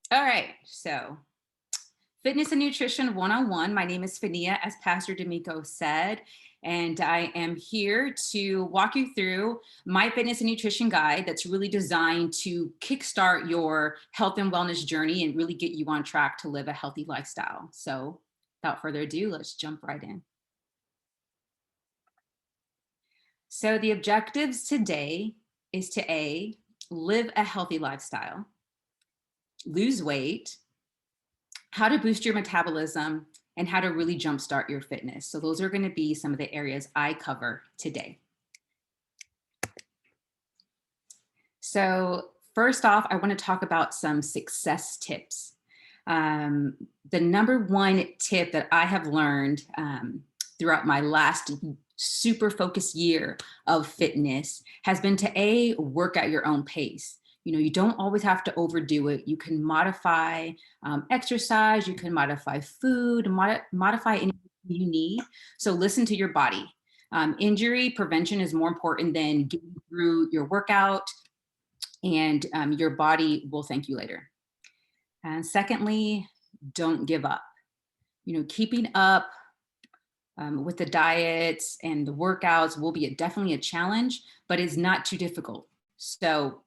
All right, so fitness and nutrition one-on-one. My name is Fawnia, as Pastor Demiko said, and I am here to walk you through my fitness and nutrition guide that's really designed to kickstart your health and wellness journey and really get you on track to live a healthy lifestyle. So without further ado, let's jump right in. So the objectives today is to live a healthy lifestyle, lose weight, how to boost your metabolism, and how to really jumpstart your fitness. So those are going to be some of the areas I cover today. So first off, I want to talk about some success tips. The number one tip that I have learned throughout my last super focused year of fitness has been to work at your own pace. You don't always have to overdo it. You can modify exercise, you can modify food, modify anything you need. So listen to your body. Injury prevention is more important than getting through your workout, and your body will thank you later. And secondly, don't give up. Keeping up with the diets and the workouts will be definitely a challenge, but it's not too difficult. So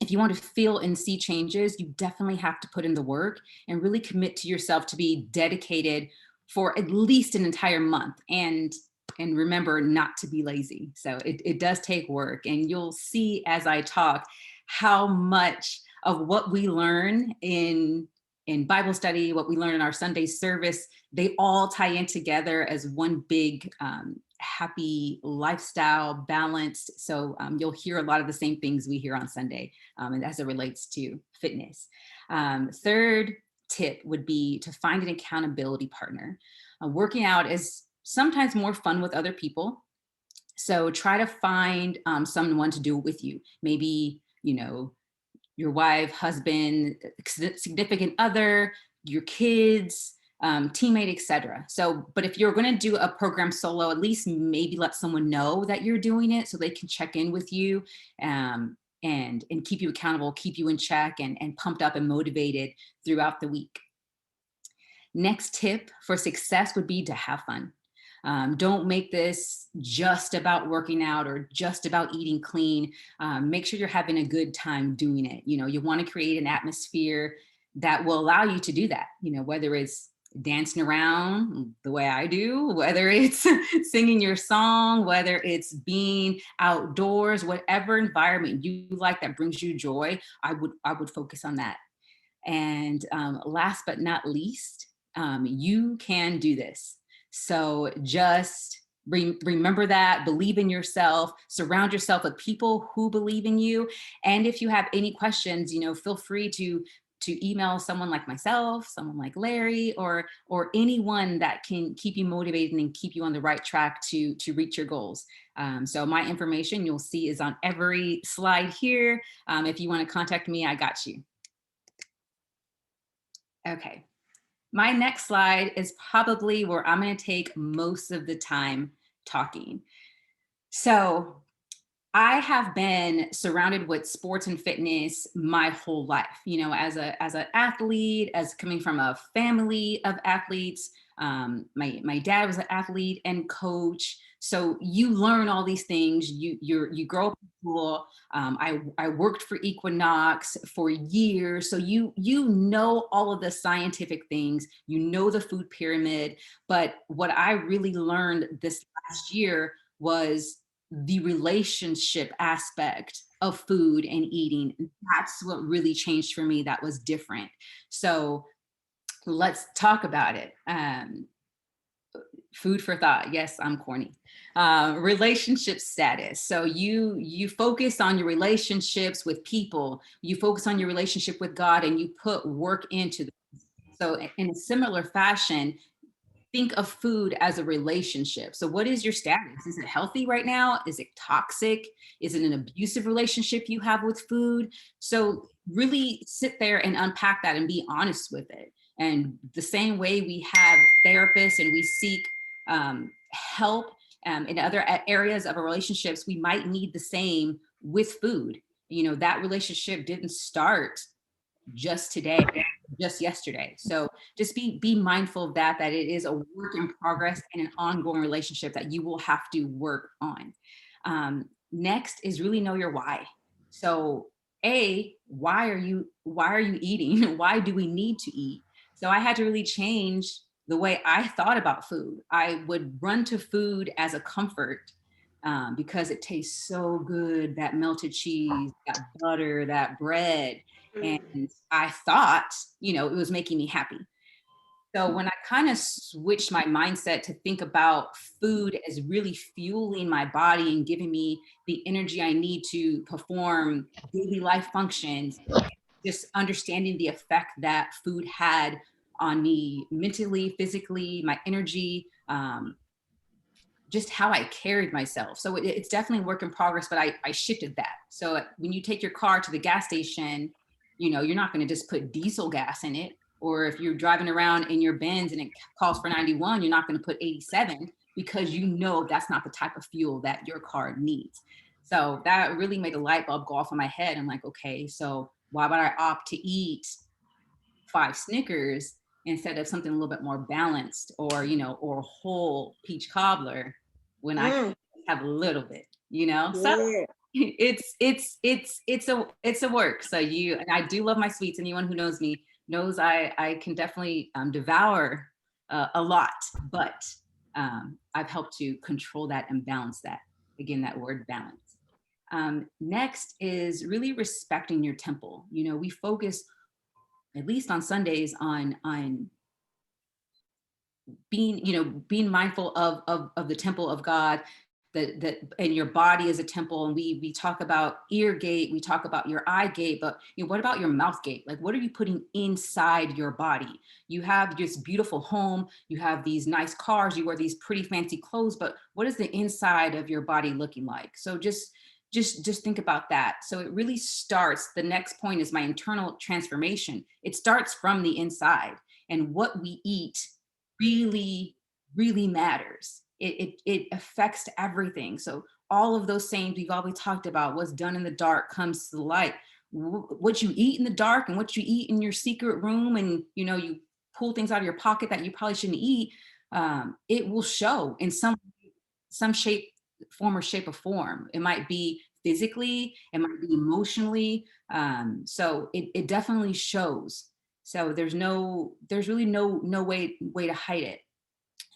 if you want to feel and see changes, you definitely have to put in the work and really commit to yourself to be dedicated for at least an entire month. And remember not to be lazy. So it does take work, and you'll see as I talk how much of what we learn in Bible study, what we learn in our Sunday service, they all tie in together as one big happy lifestyle, balanced. So you'll hear a lot of the same things we hear on Sunday, and as it relates to fitness. Third tip would be to find an accountability partner. Working out is sometimes more fun with other people. So try to find someone to do it with you. Maybe, your wife, husband, significant other, your kids, teammate, etc. So, but if you're going to do a program solo, at least maybe let someone know that you're doing it so they can check in with you and keep you accountable, keep you in check, and pumped up and motivated throughout the week. Next tip for success would be to have fun. Don't make this just about working out or just about eating clean. Make sure you're having a good time doing it. You want to create an atmosphere that will allow you to do that, whether it's dancing around the way I do, whether it's singing your song, whether it's being outdoors, whatever environment you like that brings you joy, I would focus on that. And last but not least, you can do this. So just remember that, believe in yourself, surround yourself with people who believe in you. And if you have any questions, feel free to email someone like myself, someone like Larry, or anyone that can keep you motivated and keep you on the right track to reach your goals. So my information you'll see is on every slide here. If you want to contact me, I got you. Okay. My next slide is probably where I'm going to take most of the time talking. So I have been surrounded with sports and fitness my whole life, as an athlete, as coming from a family of athletes. My dad was an athlete and coach. So you learn all these things. You grow up in school. I worked for Equinox for years. So you know all of the scientific things, the food pyramid. But what I really learned this last year was the relationship aspect of food and eating. That's what really changed for me. That was different. So let's talk about it. Food for thought. Yes, I'm corny. Relationship status. So you focus on your relationships with people, you focus on your relationship with God, and you put work into this. So in a similar fashion, think of food as a relationship. So what is your status? Is it healthy right now? Is it toxic? Is it an abusive relationship you have with food? So really sit there and unpack that and be honest with it. And the same way we have therapists and we seek help in other areas of our relationships, we might need the same with food. That relationship didn't start just today, just yesterday. So just be mindful of that it is a work in progress and an ongoing relationship that you will have to work on. Next is really know your why. So why are you eating? Why do we need to eat? So I had to really change the way I thought about food. I would run to food as a comfort, because it tastes so good, that melted cheese, that butter, that bread. And I thought, it was making me happy. So when I kind of switched my mindset to think about food as really fueling my body and giving me the energy I need to perform daily life functions, just understanding the effect that food had on me mentally, physically, my energy, just how I carried myself. So it's definitely a work in progress, but I shifted that. So when you take your car to the gas station, you're not going to just put diesel gas in it. Or if you're driving around in your Benz and it calls for 91, you're not going to put 87, because that's not the type of fuel that your car needs. So that really made a light bulb go off in my head. I'm like, okay, so why would I opt to eat 5 Snickers instead of something a little bit more balanced, or or a whole peach cobbler, when I can have a little bit, So it's a work. So and I do love my sweets. Anyone who knows me knows I can definitely devour a lot, but I've helped to control that and balance that. Again, that word balance. Next is really respecting your temple. We focus, at least on Sundays, on being mindful of the temple of God, that and your body is a temple. And we talk about ear gate, we talk about your eye gate, but what about your mouth gate? Like, what are you putting inside your body? You have this beautiful home, you have these nice cars, you wear these pretty fancy clothes, but what is the inside of your body looking like? So just think about that. So it really starts, the next point is my internal transformation. It starts from the inside, and what we eat really, really matters. It affects everything. So all of those sayings we've always talked about, what's done in the dark comes to the light. What you eat in the dark and what you eat in your secret room, and you pull things out of your pocket that you probably shouldn't eat, it will show in some shape, form, or shape of form. It might be physically, it might be emotionally. So it definitely shows. So there's really no way to hide it.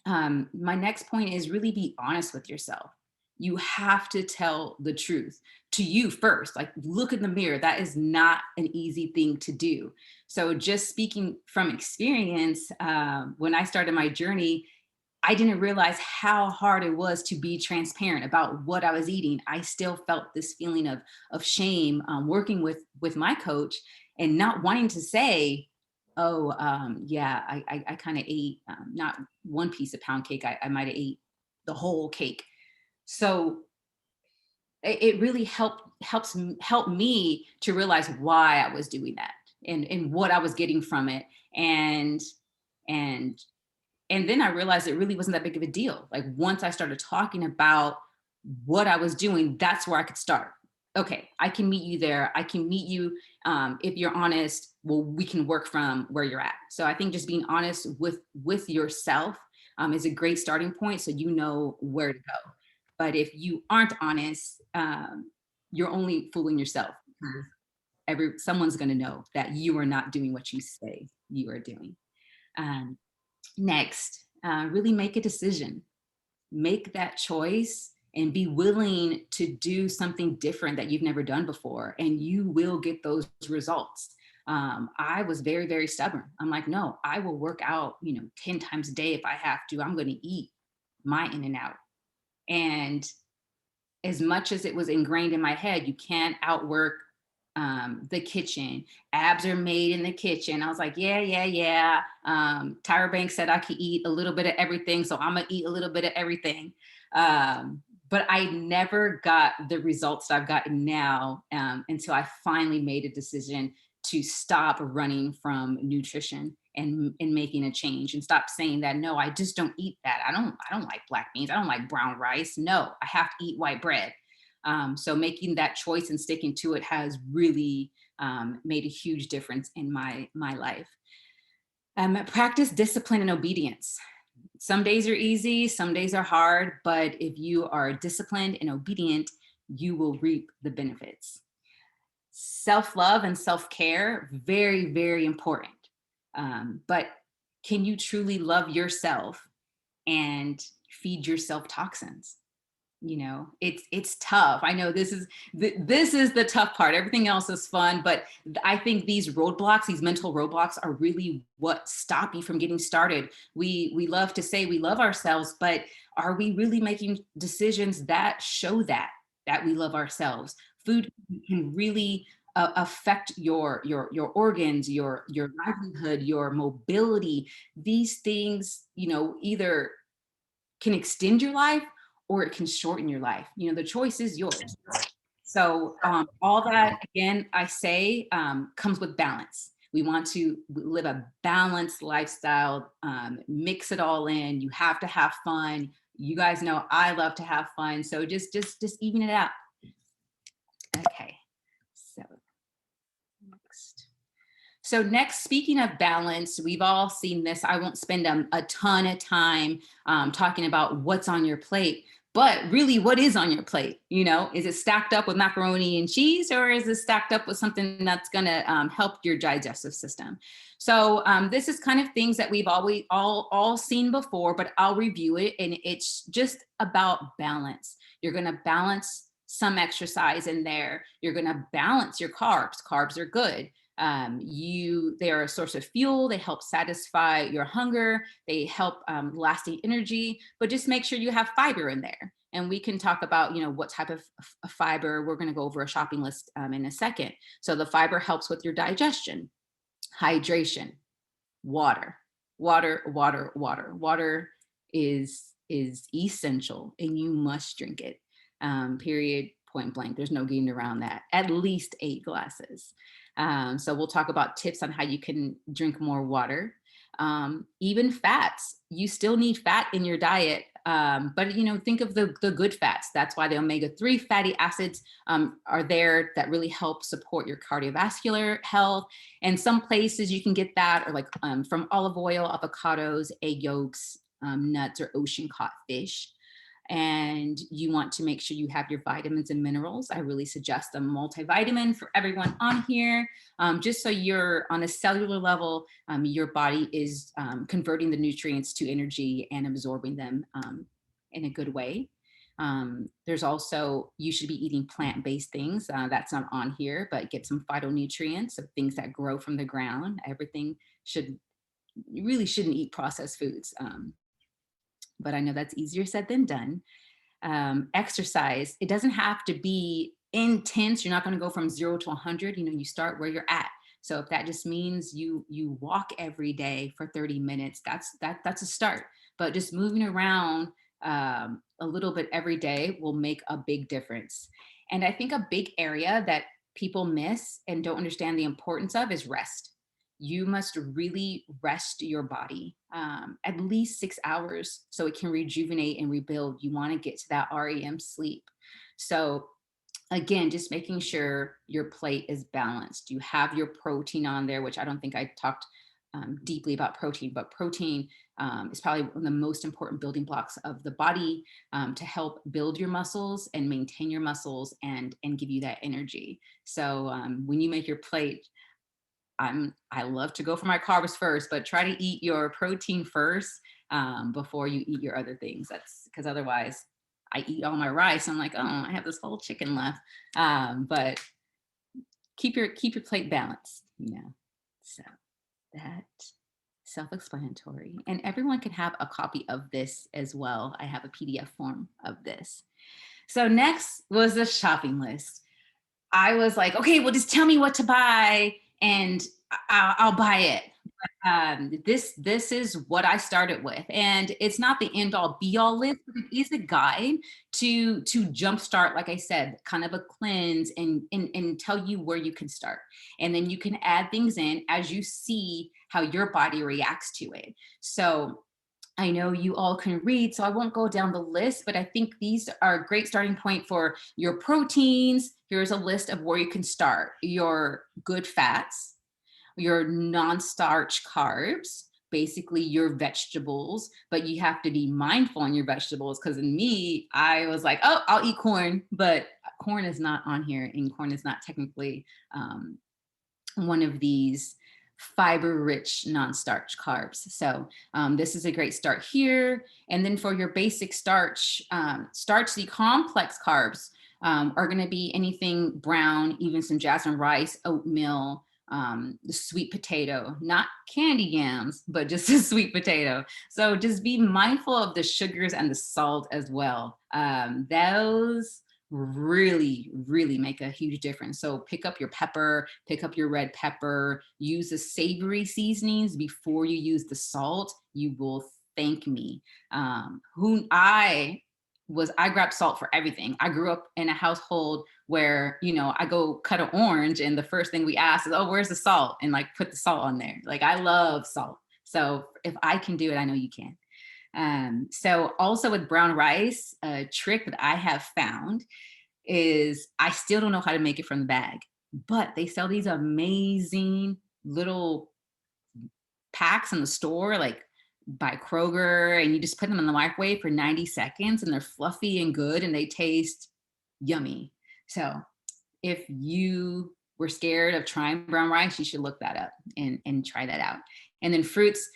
My next point is really be honest with yourself. You have to tell the truth to you first. Like, look in the mirror. That is not an easy thing to do. So just speaking from experience, when I started my journey, I didn't realize how hard it was to be transparent about what I was eating. I still felt this feeling of shame, working with my coach, and not wanting to say, oh, yeah, I kind of ate not one piece of pound cake. I might have ate the whole cake. So it really helped me to realize why I was doing that, and what I was getting from it. And then I realized it really wasn't that big of a deal. Like, once I started talking about what I was doing, that's where I could start. Okay, I can meet you there. I can meet you, if you're honest. Well, we can work from where you're at. So I think just being honest with yourself is a great starting point, so you know where to go. But if you aren't honest, you're only fooling yourself, because someone's going to know that you are not doing what you say you are doing. Next, really make a decision. Make that choice and be willing to do something different that you've never done before, and you will get those results. I was very, very stubborn. I'm like, no, I will work out, 10 times a day if I have to. I'm going to eat my In-N-Out. And as much as it was ingrained in my head, you can't outwork the kitchen. Abs are made in the kitchen. I was like, yeah. Tyra Banks said I could eat a little bit of everything, so I'm gonna eat a little bit of everything. But I never got the results that I've gotten now, until I finally made a decision to stop running from nutrition and making a change, and stop saying that, no, I just don't eat that. I don't like black beans. I don't like brown rice. No, I have to eat white bread. So making that choice and sticking to it has really made a huge difference in my life. Practice discipline and obedience. Some days are easy, some days are hard, but if you are disciplined and obedient, you will reap the benefits. Self-love and self-care, very, very important. But can you truly love yourself and feed yourself toxins? You know, it's tough. I know this is the tough part. Everything else is fun, but I think these roadblocks, these mental roadblocks, are really what stop you from getting started. We love to say we love ourselves, but are we really making decisions that show that we love ourselves? Food can really affect your organs, your livelihood, your mobility. These things, you know, either can extend your life or it can shorten your life. You know, the choice is yours. So all that, again, I say comes with balance. We want to live a balanced lifestyle, mix it all in. You have to have fun. You guys know I love to have fun. So just even it out. Okay, so next. So next, speaking of balance, we've all seen this. I won't spend a ton of time talking about what's on your plate, but really what is on your plate? You know, is it stacked up with macaroni and cheese, or is it stacked up with something that's gonna help your digestive system? So this is kind of things that we've always all seen before, but I'll review it, and it's just about balance. You're gonna balance some exercise in there. You're gonna balance your carbs. Carbs are good. They are a source of fuel. They help satisfy your hunger. They help lasting energy, but just make sure you have fiber in there. And we can talk about, you know, what type of fiber. We're going to go over a shopping list in a second. So the fiber helps with your digestion, hydration, water, water, water, water. Water is essential, and you must drink it. Period. Point blank. There's no getting around that. At least 8 glasses. So we'll talk about tips on how you can drink more water. Even fats, you still need fat in your diet, but you know, think of the good fats. That's why the omega-3 fatty acids are there that really help support your cardiovascular health. And some places you can get that are like from olive oil, avocados, egg yolks, nuts, or ocean caught fish. And you want to make sure you have your vitamins and minerals. I really suggest a multivitamin for everyone on here, just so you're on a cellular level, your body is converting the nutrients to energy and absorbing them in a good way. There's also, you should be eating plant-based things. That's not on here, but get some phytonutrients of things that grow from the ground. You really shouldn't eat processed foods. But I know that's easier said than done. Exercise, it doesn't have to be intense. You're not going to go from 0 to 100. You know, you start where you're at. So if that just means you walk every day for 30 minutes, that's a start. But just moving around a little bit every day will make a big difference. And I think a big area that people miss and don't understand the importance of is rest. You must really rest your body at least 6 hours so it can rejuvenate and rebuild. You want to get to that REM sleep. So again, just making sure your plate is balanced. You have your protein on there, which I don't think I talked deeply about protein, but protein is probably one of the most important building blocks of the body to help build your muscles and maintain your muscles and give you that energy. So when you make your plate, I love to go for my carbs first, but try to eat your protein first before you eat your other things. That's because otherwise I eat all my rice. I'm like, oh, I have this whole chicken left. But keep your plate balanced, you know. So that self-explanatory. And everyone can have a copy of this as well. I have a PDF form of this. So next was the shopping list. I was like, okay, well, just tell me what to buy and I'll buy it. This is what I started with, and it's not the end all be all list, but it is a guide to jumpstart, like I said, kind of a cleanse and tell you where you can start. And then you can add things in as you see how your body reacts to it. So I know you all can read, so I won't go down the list, but I think these are a great starting point for your proteins. Here's a list of where you can start. Your good fats, your non-starch carbs, basically your vegetables, but you have to be mindful on your vegetables, because in me, I was like, oh, I'll eat corn, but corn is not on here, and corn is not technically one of these fiber-rich non-starch carbs. So this is a great start here. And then for your basic starch, the complex carbs are going to be anything brown, even some jasmine rice, oatmeal, the sweet potato, not candy yams, but just a sweet potato. So just be mindful of the sugars and the salt as well. Those really make a huge difference. So pick up your pepper, pick up your red pepper, use the savory seasonings before you use the salt. You will thank me. I grabbed salt for everything. I grew up in a household where, you know, I go cut an orange and the first thing we ask is, oh, where's the salt? And like put the salt on there. Like I love salt. So if I can do it, I know you can. So also with brown rice, a trick that I have found is I still don't know how to make it from the bag, but they sell these amazing little packs in the store, like by Kroger, and you just put them in the microwave for 90 seconds and they're fluffy and good and they taste yummy. So if you were scared of trying brown rice, you should look that up and try that out. And then fruits,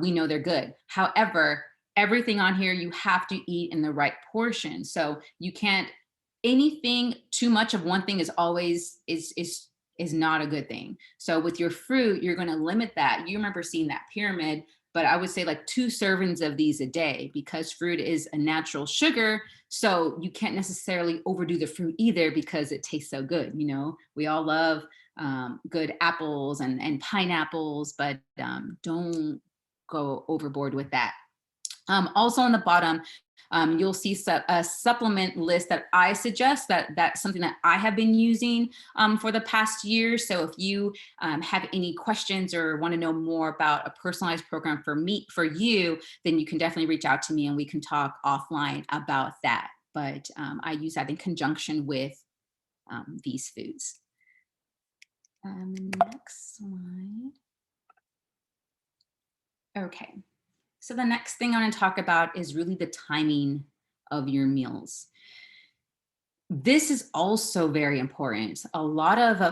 we know they're good. However, everything on here you have to eat in the right portion. So you can't, anything too much of one thing is always is not a good thing. So with your fruit, you're going to limit that. You remember seeing that pyramid, but I would say like 2 servings of these a day, because fruit is a natural sugar. So you can't necessarily overdo the fruit either because it tastes so good. You know, we all love good apples and pineapples, but don't go overboard with that. Also on the bottom, you'll see a supplement list that I suggest. That's something that I have been using for the past year. So if you have any questions or want to know more about a personalized program for you, then you can definitely reach out to me and we can talk offline about that. But I use that in conjunction with these foods. Next slide. Okay. So the next thing I want to talk about is really the timing of your meals. This is also very important. A lot of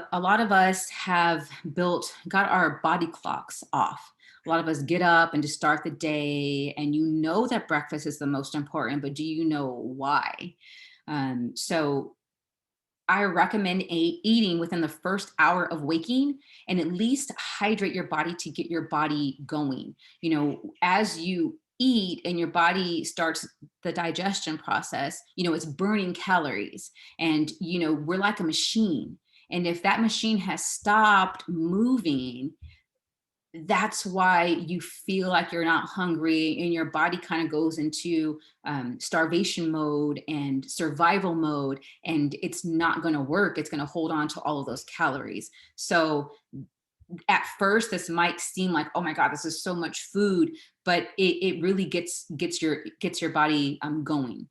us have got our body clocks off. A lot of us get up and just start the day, and you know that breakfast is the most important, but do you know why? So I recommend eating within the first hour of waking, and at least hydrate your body to get your body going. You know, as you eat and your body starts the digestion process, you know, it's burning calories, and, you know, we're like a machine. And if that machine has stopped moving, that's why you feel like you're not hungry and your body kind of goes into starvation mode and survival mode, and it's not going to work. It's going to hold on to all of those calories. So at first this might seem like, oh my God, this is so much food, but it really gets your body going.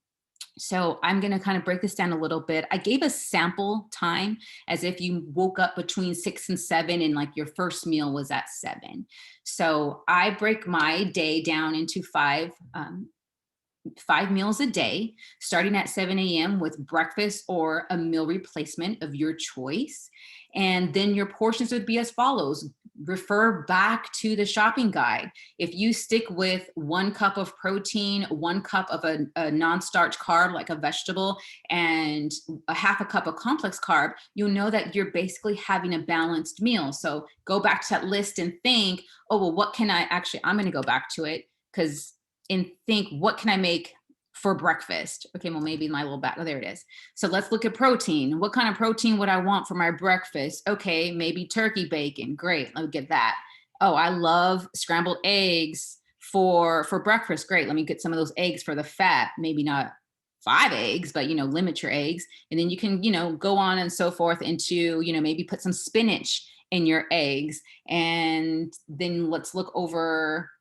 So I'm going to kind of break this down a little bit. I gave a sample time as if you woke up between 6 and 7 and like your first meal was at 7. So I break my day down into 5 meals a day, starting at 7 a.m. with breakfast or a meal replacement of your choice. And then your portions would be as follows. Refer back to the shopping guide. If you stick with 1 cup of protein, 1 cup of a non-starch carb, like a vegetable, and a half a cup of complex carb, you'll know that you're basically having a balanced meal. So go back to that list and think, oh, well, what can I'm going to go back to it and think, what can I make for breakfast? Okay, well, maybe my little oh, there it is. So let's look at protein. What kind of protein would I want for my breakfast? Okay, maybe turkey bacon. Great, let me get that. Oh, I love scrambled eggs for breakfast. Great, let me get some of those eggs for the fat. Maybe not 5 eggs, but, you know, limit your eggs. And then you can, you know, go on and so forth into, you know, maybe put some spinach in your eggs. And then let's look over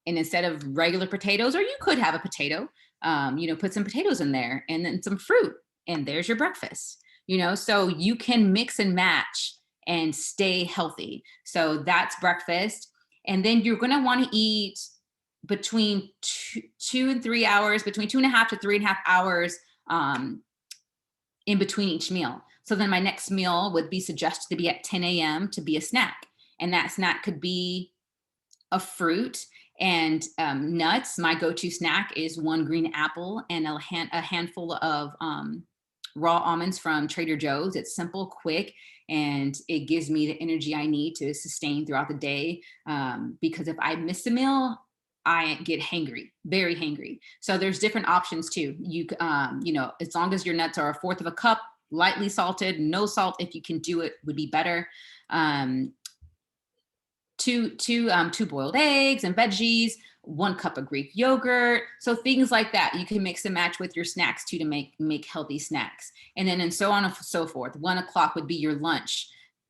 And instead of regular potatoes, or you could have a potato, you know, put some potatoes in there and then some fruit, and there's your breakfast, you know, so you can mix and match and stay healthy. So that's breakfast. And then you're going to want to eat between 2 and 3 hours, between 2.5 to 3.5 hours in between each meal. So then my next meal would be suggested to be at 10 a.m. to be a snack. And that snack could be a fruit and nuts. My go-to snack is one green apple and a handful of raw almonds from Trader Joe's. It's simple, quick, and it gives me the energy I need to sustain throughout the day. Because if I miss a meal, I get hangry, very hangry. So there's different options too. You know, as long as your nuts are 1/4 of a cup, lightly salted, no salt, if you can do it, would be better. Two boiled eggs and veggies, 1 cup of Greek yogurt. So things like that. You can mix and match with your snacks too to make healthy snacks. And then and so on and so forth. 1 o'clock would be your lunch.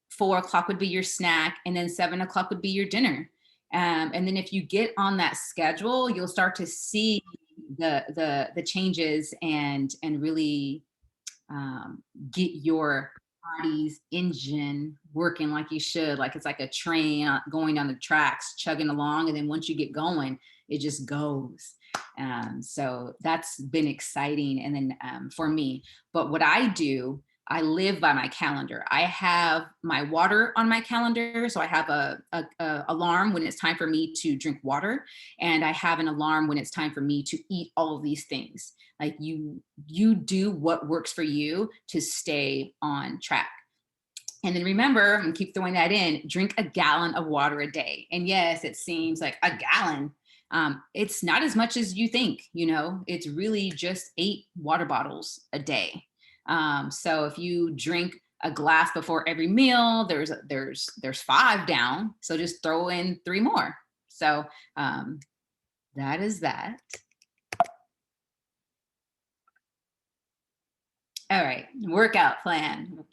4 o'clock would be your snack. And then 7 o'clock would be your dinner. And then if you get on that schedule, you'll start to see the changes and really get your body's engine working like you should, like it's like a train going on the tracks, chugging along. And then once you get going, it just goes. So that's been exciting. And then for me, but what I do, I live by my calendar. I have my water on my calendar. So I have a alarm when it's time for me to drink water. And I have an alarm when it's time for me to eat all of these things. Like you do what works for you to stay on track. And then remember, and keep throwing that in, drink a gallon of water a day. And yes, it seems like a gallon. It's not as much as you think, you know, it's really just 8 water bottles a day. So if you drink a glass before every meal, there's 5 down. So just throw in 3 more. So that is that. All right, workout plan.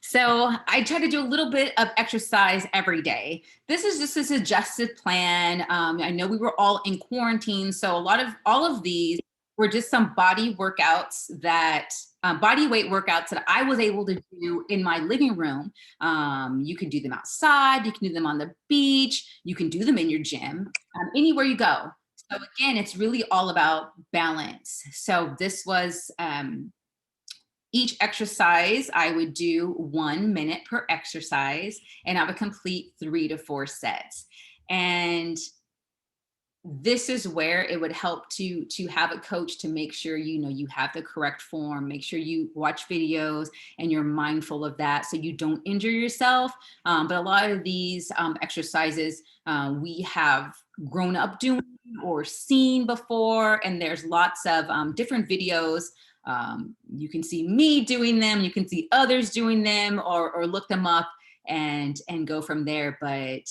So I try to do a little bit of exercise every day. This is just a suggested plan. I know we were all in quarantine, so all of these were just some body workouts that body weight workouts that I was able to do in my living room. You can do them outside, you can do them on the beach, you can do them in your gym, anywhere you go. So again, it's really all about balance. So this was each exercise, I would do 1 minute per exercise, and I would complete 3 to 4 sets. And this is where it would help to have a coach to make sure, you know, you have the correct form, make sure you watch videos and you're mindful of that so you don't injure yourself. But a lot of these exercises we have grown up doing or seen before, and there's lots of different videos. You can see me doing them, you can see others doing them, or look them up and go from there. But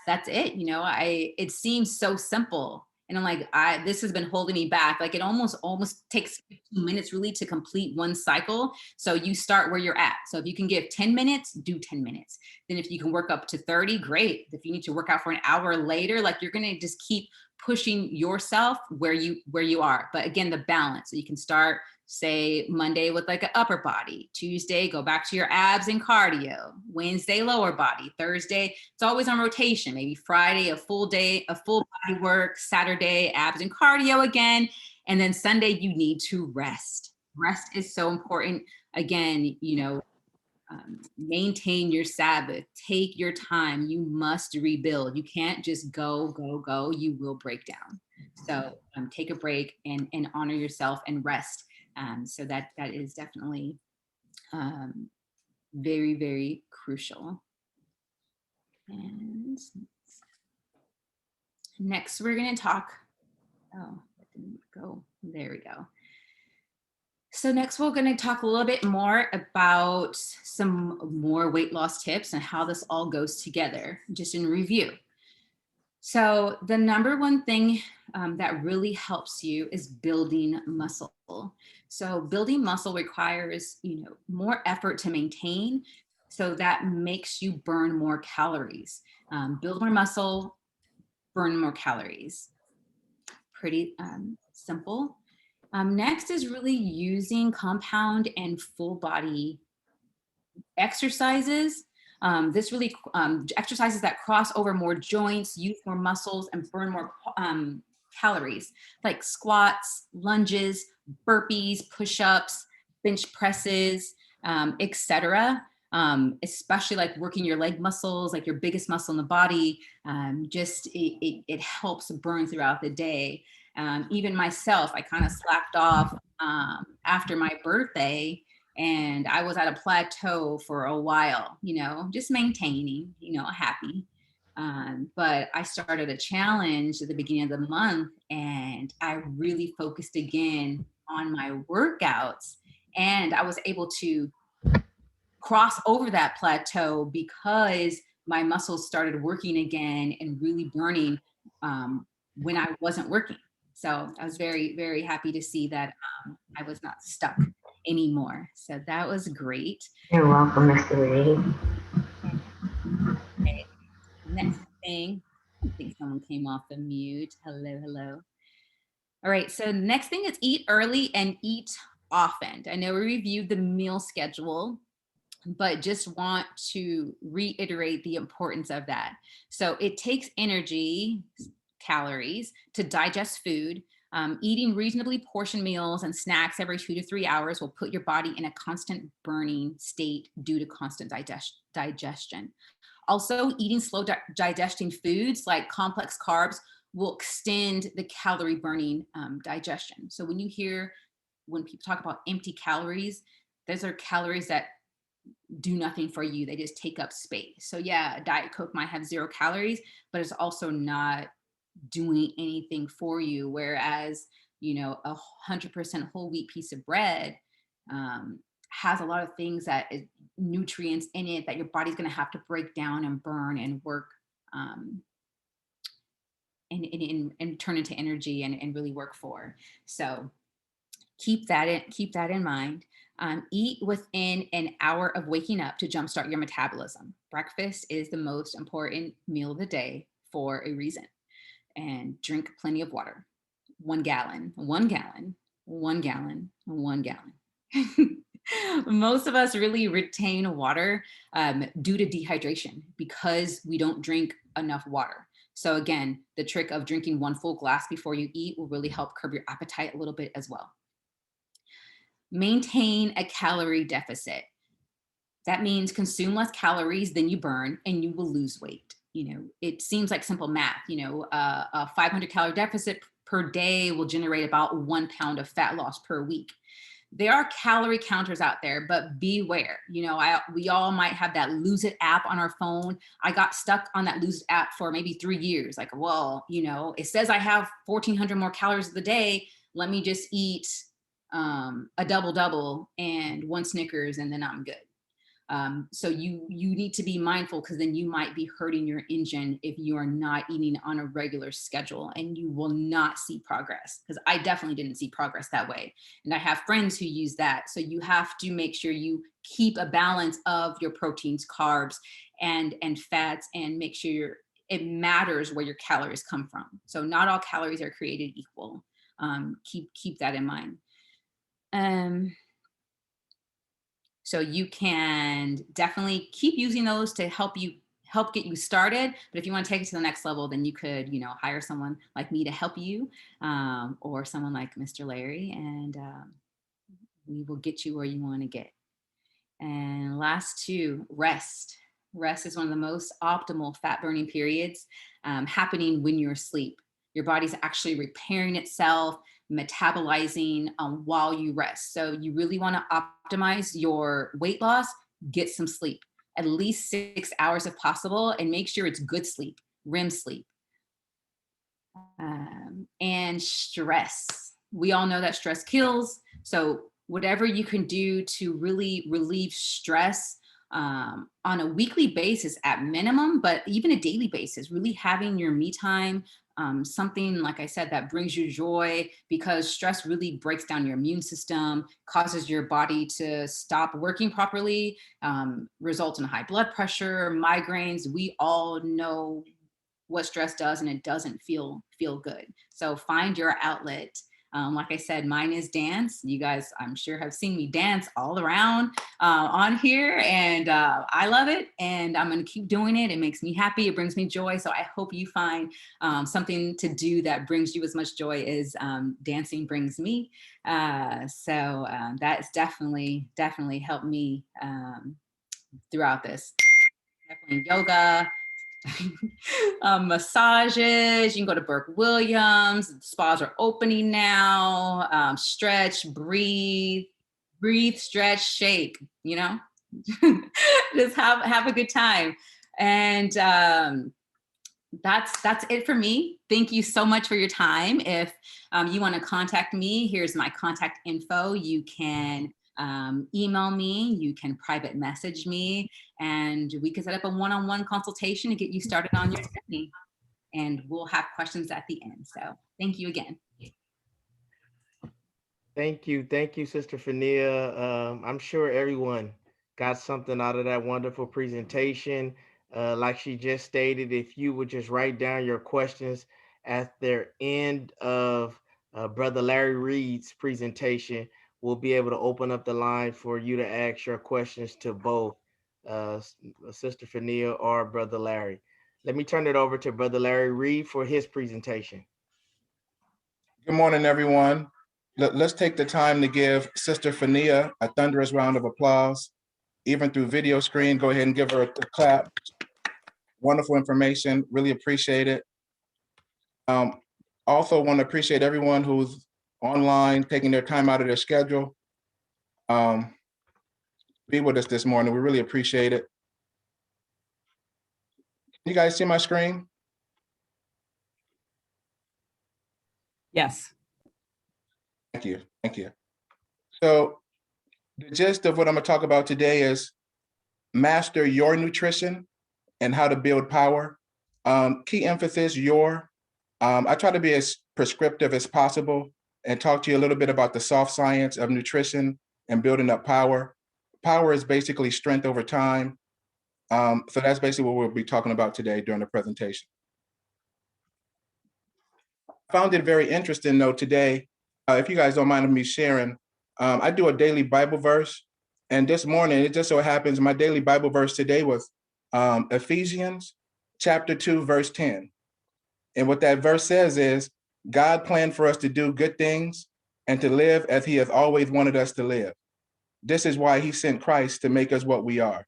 that's it. You know, it seems so simple. And I'm like, this has been holding me back. Like it almost takes 15 minutes really to complete one cycle. So you start where you're at. So if you can give 10 minutes, do 10 minutes. Then if you can work up to 30, great. If you need to work out for an hour later, like you're going to just keep pushing yourself where you are. But again, the balance. So you can start, say, Monday with like an upper body, Tuesday go back to your abs and cardio, Wednesday lower body, Thursday it's always on rotation, maybe Friday a full day, a full body work, Saturday abs and cardio again, and then Sunday you need to rest. Rest is so important. Again, you know, maintain your Sabbath, take your time. You must rebuild. You can't just go. You will break down. So take a break and honor yourself and rest. So that is definitely very, very crucial. And next we're going to talk. Oh, that didn't go. There we go. So next we're going to talk a little bit more about some more weight loss tips and how this all goes together, just in review. So the number one thing that really helps you is building muscle. So building muscle requires, you know, more effort to maintain. So that makes you burn more calories. Build more muscle burn more calories. Pretty simple. Next is really using compound and full body exercises. This really exercises that cross over more joints, use more muscles, and burn more calories, like squats, lunges, burpees, push-ups, bench presses, etc. Especially like working your leg muscles, like your biggest muscle in the body. It helps burn throughout the day. Even myself, I kind of slacked off after my birthday, and I was at a plateau for a while, just maintaining, happy. But I started a challenge at the beginning of the month, and I really focused again on my workouts, and I was able to cross over that plateau because my muscles started working again and really burning when I wasn't working. So I was very, very happy to see that I was not stuck anymore. So that was great. You're welcome, Mr. Reed. Okay. Next thing, I think someone came off the mute. Hello, hello. All right, so next thing is eat early and eat often. I know we reviewed the meal schedule, but just want to reiterate the importance of that. So it takes energy, calories, to digest food. Eating reasonably portioned meals and snacks every 2 to 3 hours will put your body in a constant burning state due to constant digestion. Also, eating slow digesting foods like complex carbs will extend the calorie burning digestion. So when people talk about empty calories, those are calories that do nothing for you. They just take up space. So yeah, a Diet Coke might have 0 calories, but it's also not doing anything for you. Whereas, a 100% whole wheat piece of bread has a lot of things nutrients in it that your body's going to have to break down and burn and work um, and turn into energy and really work for. So keep that in mind. Eat within an hour of waking up to jumpstart your metabolism. Breakfast is the most important meal of the day for a reason. And drink plenty of water. 1 gallon, 1 gallon, 1 gallon, 1 gallon. Most of us really retain water due to dehydration because we don't drink enough water. So again, the trick of drinking 1 full glass before you eat will really help curb your appetite a little bit as well. Maintain a calorie deficit. That means consume less calories than you burn and you will lose weight. It seems like simple math. A 500 calorie deficit per day will generate about 1 pound of fat loss per week. There are calorie counters out there, but beware. We all might have that Lose It app on our phone. I got stuck on that Lose It app for maybe 3 years. Like, well, it says I have 1,400 more calories of the day. Let me just eat a double and 1 Snickers and then I'm good. So you need to be mindful, because then you might be hurting your engine if you are not eating on a regular schedule, and you will not see progress, because I definitely didn't see progress that way. And I have friends who use that. So you have to make sure you keep a balance of your proteins, carbs, and fats, and make sure it matters where your calories come from. So not all calories are created equal. Keep that in mind. So you can definitely keep using those to help get you started. But if you want to take it to the next level, then you could, hire someone like me to help you, or someone like Mr. Larry, and we will get you where you want to get. And last 2, rest. Rest is one of the most optimal fat burning periods, happening when you're asleep. Your body's actually repairing itself, metabolizing while you rest. So you really want to optimize your weight loss. Get some sleep, at least 6 hours if possible, and make sure it's good sleep, REM sleep. And stress. We all know that stress kills. So whatever you can do to really relieve stress on a weekly basis at minimum, but even a daily basis, really having your me time, something, like I said, that brings you joy, because stress really breaks down your immune system, causes your body to stop working properly, results in high blood pressure, migraines. We all know what stress does, and it doesn't feel good. So find your outlet. Like I said, mine is dance. You guys, I'm sure, have seen me dance all around on here, and I love it, and I'm going to keep doing it. It makes me happy. It brings me joy. So I hope you find something to do that brings you as much joy as dancing brings me. So that's definitely helped me throughout this. Definitely yoga. Massages. You can go to Burke Williams. Spas are opening now. Stretch, breathe, stretch, shake. You know, just have a good time. And that's it for me. Thank you so much for your time. If you want to contact me, here's my contact info. You can email me, you can private message me, and we can set up a one-on-one consultation to get you started on your journey. And we'll have questions at the end. So thank you again. Thank you, Sister Fawnia. I'm sure everyone got something out of that wonderful presentation. Like she just stated, if you would just write down your questions at the end of Brother Larry Reed's presentation, we'll be able to open up the line for you to ask your questions to both Sister Fawnia or Brother Larry. Let me turn it over to Brother Larry Reed for his presentation. Good morning, everyone. Let's take the time to give Sister Fawnia a thunderous round of applause. Even through video screen, go ahead and give her a clap. Wonderful information, really appreciate it. Also want to appreciate everyone who's online, taking their time out of their schedule. Be with us this morning, we really appreciate it. You guys see my screen? Yes. Thank you, thank you. So the gist of what I'm gonna talk about today is master your nutrition and how to build power. Key emphasis, your. I try to be as prescriptive as possible and talk to you a little bit about the soft science of nutrition and building up power. Power is basically strength over time. So that's basically what we'll be talking about today during the presentation. I found it very interesting though today, if you guys don't mind me sharing, I do a daily Bible verse. And this morning, it just so happens my daily Bible verse today was Ephesians chapter 2, verse 10. And what that verse says is, God planned for us to do good things and to live as he has always wanted us to live. This is why he sent Christ to make us what we are.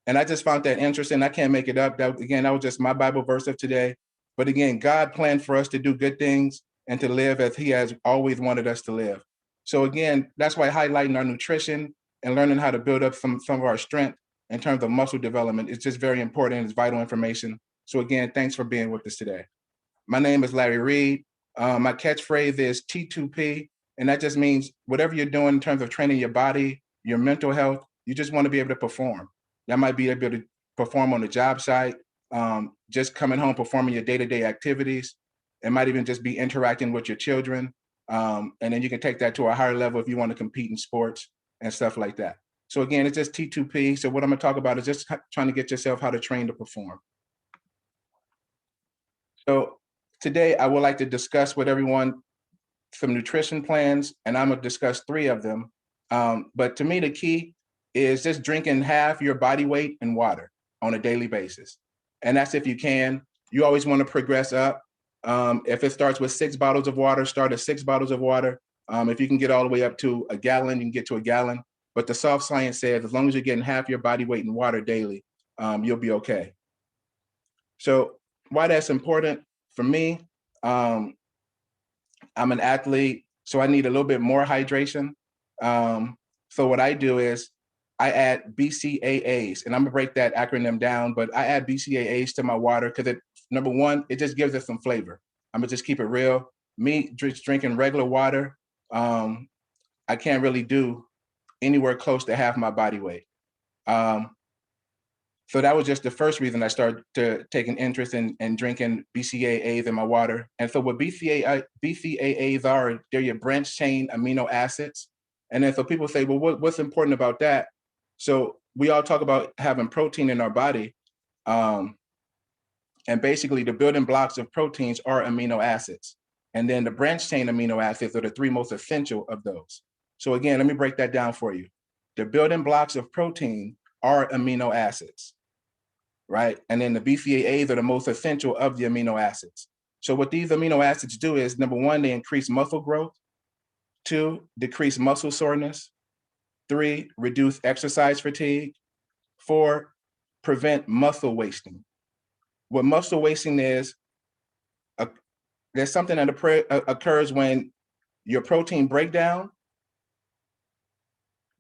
And I just found that interesting. I can't make it up. That was just my Bible verse of today. But again, God planned for us to do good things and to live as he has always wanted us to live. So again, that's why highlighting our nutrition and learning how to build up some of our strength in terms of muscle development is just very important. It's vital information. So again, thanks for being with us today. My name is Larry Reed. My catchphrase is T2P, and that just means whatever you're doing in terms of training your body, your mental health, you just want to be able to perform. That might be able to perform on the job site, just coming home, performing your day-to-day activities. It might even just be interacting with your children. And then you can take that to a higher level if you want to compete in sports and stuff like that. So again, it's just T2P. So what I'm gonna talk about is just trying to get yourself how to train to perform. So today I would like to discuss with everyone some nutrition plans, and I'm gonna discuss 3 of them. But to me, the key is just drinking half your body weight in water on a daily basis. And that's if you can. You always want to progress up. If it starts with 6 bottles of water, start at 6 bottles of water. If you can get all the way up to a gallon, you can get to a gallon. But the soft science says as long as you're getting half your body weight in water daily, you'll be okay. So why that's important for me, I'm an athlete, so I need a little bit more hydration. So what I do is I add BCAAs, and I'm gonna break that acronym down, but I add BCAAs to my water because number one, it just gives it some flavor. I'm gonna just keep it real. Me just drinking regular water, I can't really do anywhere close to half my body weight. So that was just the first reason I started to take an interest in drinking BCAAs in my water. And so what BCAAs are, they're your branched chain amino acids. And then so people say, well, what's important about that? So we all talk about having protein in our body. And basically the building blocks of proteins are amino acids. And then the branched chain amino acids are the three most essential of those. So again, let me break that down for you. The building blocks of protein are amino acids, right? And then the BCAAs are the most essential of the amino acids. So what these amino acids do is, number one, they increase muscle growth. 2, decrease muscle soreness. 3, reduce exercise fatigue. 4, prevent muscle wasting. What muscle wasting is, there's something that occurs when your protein breakdown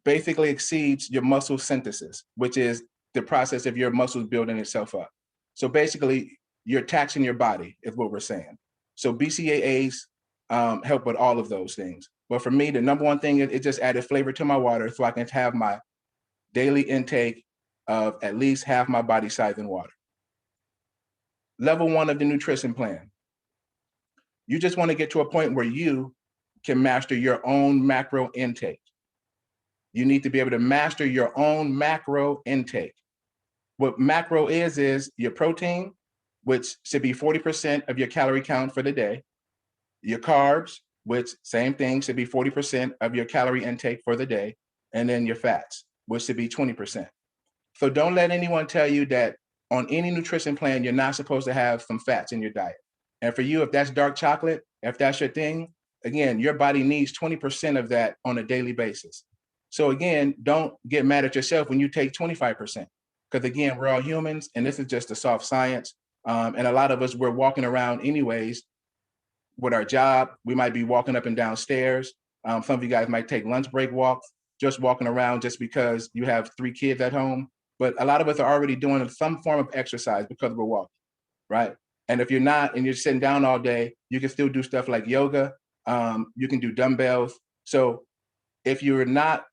basically exceeds your muscle synthesis, which is the process of your muscles building itself up. So basically, you're taxing your body, is what we're saying. So BCAAs help with all of those things. But for me, the number one thing, it just added flavor to my water so I can have my daily intake of at least half my body size in water. Level 1 of the nutrition plan. You just want to get to a point where you can master your own macro intake. You need to be able to master your own macro intake. What macro is your protein, which should be 40% of your calorie count for the day. Your carbs, which same thing, should be 40% of your calorie intake for the day. And then your fats, which should be 20%. So don't let anyone tell you that on any nutrition plan, you're not supposed to have some fats in your diet. And for you, if that's dark chocolate, if that's your thing, again, your body needs 20% of that on a daily basis. So again, don't get mad at yourself when you take 25%. Because again, we're all humans and this is just a soft science. And a lot of us, we're walking around anyways with our job. We might be walking up and down stairs. Some of you guys might take lunch break walks, just walking around just because you have 3 kids at home. But a lot of us are already doing some form of exercise because we're walking, right? And if you're not, and you're sitting down all day, you can still do stuff like yoga. You can do dumbbells. So if you're not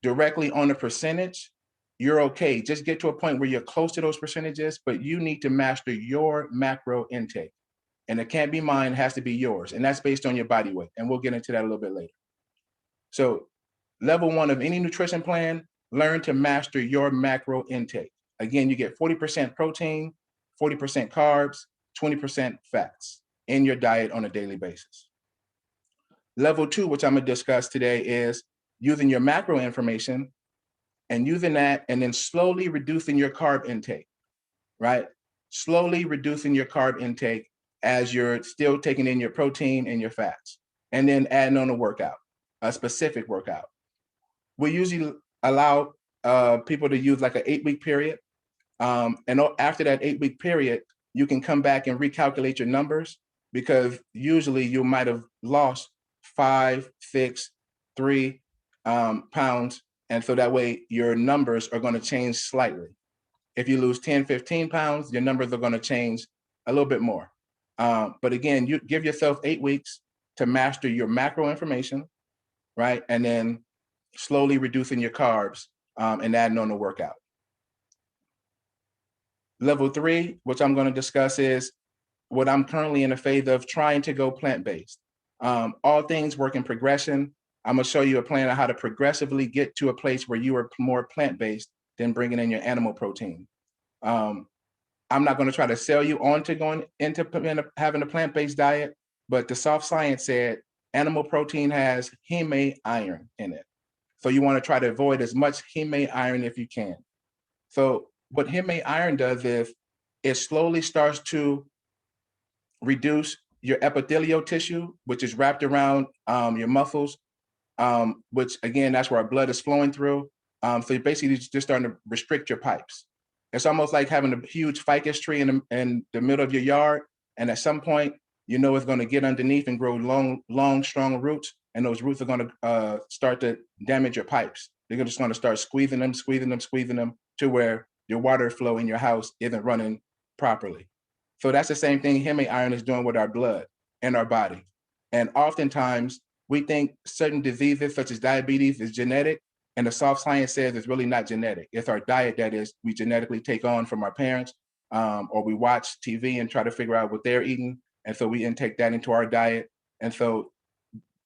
directly on a percentage, you're okay. Just get to a point where you're close to those percentages, but you need to master your macro intake. And it can't be mine, it has to be yours. And that's based on your body weight. And we'll get into that a little bit later. So level 1 of any nutrition plan, learn to master your macro intake. Again, you get 40% protein, 40% carbs, 20% fats in your diet on a daily basis. Level 2, which I'm gonna discuss today, is using your macro information and using that and then slowly reducing your carb intake, right? Slowly reducing your carb intake as you're still taking in your protein and your fats, and then adding on a workout, a specific workout. We usually allow people to use like an 8-week period. And after that 8-week period, you can come back and recalculate your numbers because usually you might have lost 5, 6, 3 pounds. And so that way your numbers are going to change slightly. If you lose 10, 15 pounds, your numbers are going to change a little bit more. But again, you give yourself 8 weeks to master your macro information, right? And then slowly reducing your carbs and adding on the workout. Level 3, which I'm going to discuss, is what I'm currently in the phase of trying to go plant-based. All things work in progression. I'm going to show you a plan on how to progressively get to a place where you are more plant-based than bringing in your animal protein. I'm not going to try to sell you on to going into having a plant-based diet, but the soft science said animal protein has heme iron in it. So you want to try to avoid as much heme iron if you can. So what heme iron does is it slowly starts to reduce your epithelial tissue, which is wrapped around your muscles, which again, that's where our blood is flowing through. So you're basically just starting to restrict your pipes. It's almost like having a huge ficus tree in the middle of your yard. And at some point, you know it's going to get underneath and grow long, strong roots. And those roots are going to start to damage your pipes. They're just going to start squeezing them to where your water flow in your house isn't running properly. So that's the same thing heme iron is doing with our blood and our body. And oftentimes we think certain diseases such as diabetes is genetic, and the soft science says it's really not genetic. It's our diet that is we genetically take on from our parents, or we watch TV and try to figure out what they're eating. And so we intake that into our diet. And so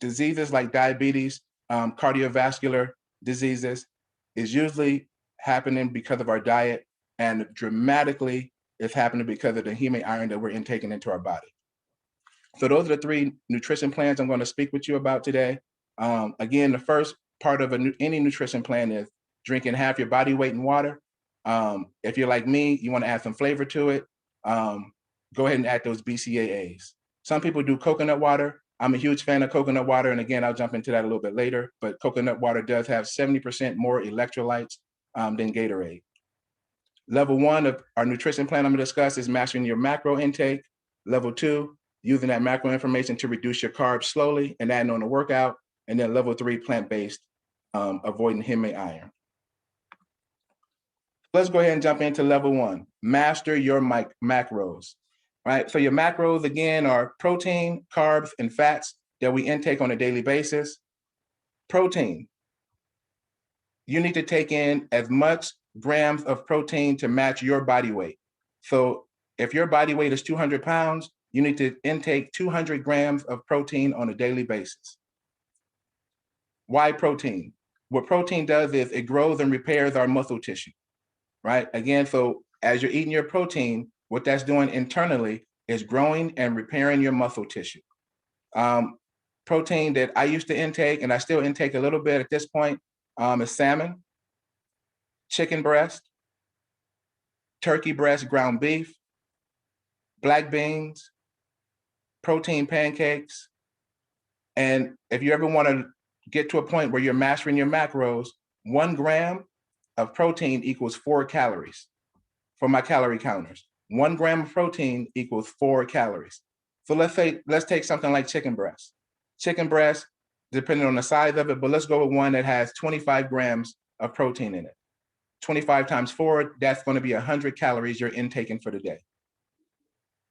diseases like diabetes, cardiovascular diseases is usually happening because of our diet, and dramatically is happening because of the heme iron that we're intaking into our body. So those are the 3 nutrition plans I'm going to speak with you about today. Again, the first part of any nutrition plan is drinking half your body weight in water. If you're like me, you want to add some flavor to it, go ahead and add those BCAAs. Some people do coconut water. I'm a huge fan of coconut water. And again, I'll jump into that a little bit later, but coconut water does have 70% more electrolytes than Gatorade. Level 1 of our nutrition plan I'm going to discuss is mastering your macro intake. Level 2, using that macro information to reduce your carbs slowly and adding on a workout. And then level 3, plant-based, avoiding heme iron. Let's go ahead and jump into level 1, master your macros, right? So your macros, again, are protein, carbs, and fats that we intake on a daily basis. Protein, you need to take in as much grams of protein to match your body weight. So if your body weight is 200 pounds, you need to intake 200 grams of protein on a daily basis. Why protein? What protein does is it grows and repairs our muscle tissue, right? Again, so as you're eating your protein, what that's doing internally is growing and repairing your muscle tissue. Protein that I used to intake, and I still intake a little bit at this point, is salmon, chicken breast, turkey breast ground beef, black beans, protein pancakes. And if you ever want to get to a point where you're mastering your macros, 1 gram of protein equals 4 calories for my calorie counters. 1 gram of protein equals 4 calories. So let's take something like chicken breast. Chicken breast, depending on the size of it, but let's go with one that has 25 grams of protein in it. 25 times 4, that's going to be 100 calories you're intaking for the day.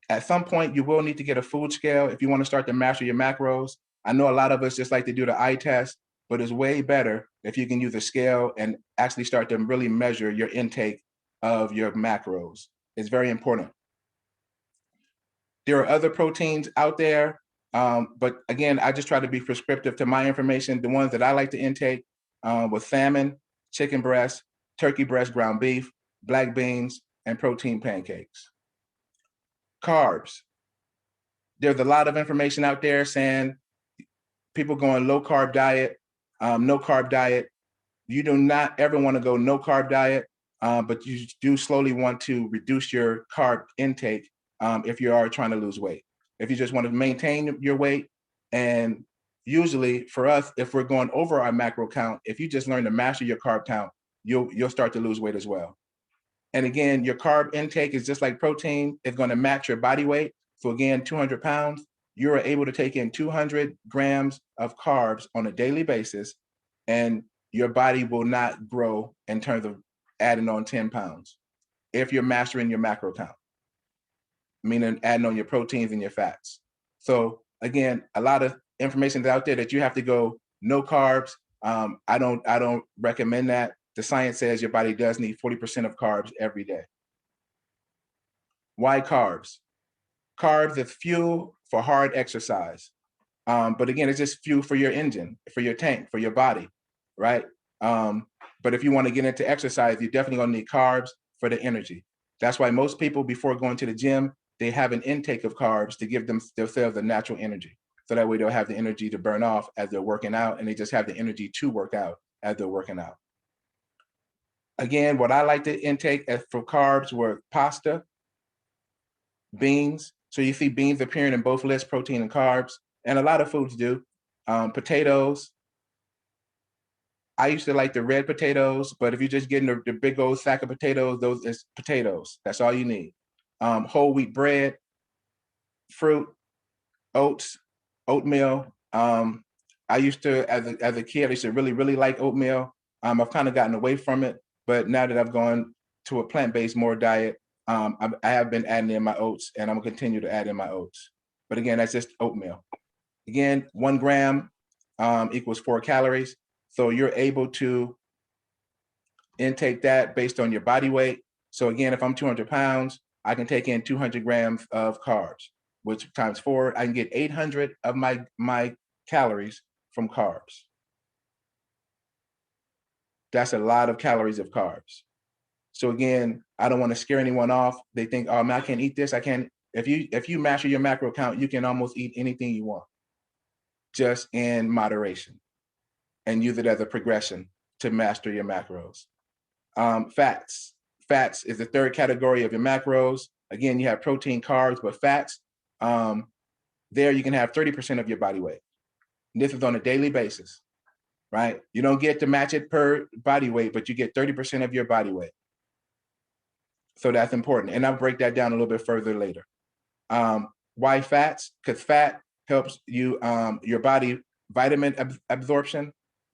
At some point, you will need to get a food scale if you want to start to master your macros. I know a lot of us just like to do the eye test, but it's way better if you can use a scale and actually start to really measure your intake of your macros. It's very important. There are other proteins out there, but again, I just try to be prescriptive to my information. The ones that I like to intake with salmon, chicken breast, turkey breast ground beef, black beans, and protein pancakes. Carbs. There's a lot of information out there saying people going low carb diet, no carb diet. You do not ever want to go no carb diet, but you do slowly want to reduce your carb intake if you are trying to lose weight. If you just want to maintain your weight, and usually for us, if we're going over our macro count, if you just learn to master your carb count, you'll start to lose weight as well. And again, your carb intake is just like protein. It's going to match your body weight. So again, 200 pounds, you're able to take in 200 grams of carbs on a daily basis, and your body will not grow in terms of adding on 10 pounds if you're mastering your macro count, meaning adding on your proteins and your fats. So again, a lot of information is out there that you have to go no carbs. I don't recommend that. The science says your body does need 40% of carbs every day. Why carbs? Carbs is fuel for hard exercise. But again, it's just fuel for your engine, for your tank, for your body, right? But if you want to get into exercise, you're definitely going to need carbs for the energy. That's why most people, before going to the gym, they have an intake of carbs to give themselves a natural energy. So that way they'll have the energy to burn off as they're working out, and they just have the energy to work out as they're working out. Again, what I like to intake for carbs were pasta, beans. So you see beans appearing in both lists, protein and carbs, and a lot of foods do. Potatoes. I used to like the red potatoes, but if you're just getting the big old sack of potatoes, those is potatoes. That's all you need. Whole wheat bread, fruit, oats, oatmeal. I used to, as a kid, I used to really like oatmeal. I've kind of gotten away from it, but now that I've gone to a plant-based more diet, I have been adding in my oats, and I'm gonna continue to add in my oats. But again, that's just oatmeal. Again, 1 gram equals 4 calories. So you're able to intake that based on your body weight. So again, if I'm 200 pounds, I can take in 200 grams of carbs, which times 4, I can get 800 of my calories from carbs. That's a lot of calories of carbs. So again, I don't want to scare anyone off. They think, oh man, I can't eat this. I can't. If you master your macro count, you can almost eat anything you want, just in moderation, and use it as a progression to master your macros. Fats. Fats is the third category of your macros. Again, you have protein, carbs, but fats, there you can have 30% of your body weight. And this is on a daily basis, right? You don't get to match it per body weight, but you get 30% of your body weight. So that's important. And I'll break that down a little bit further later. Why fats? Because fat helps you, your body vitamin absorption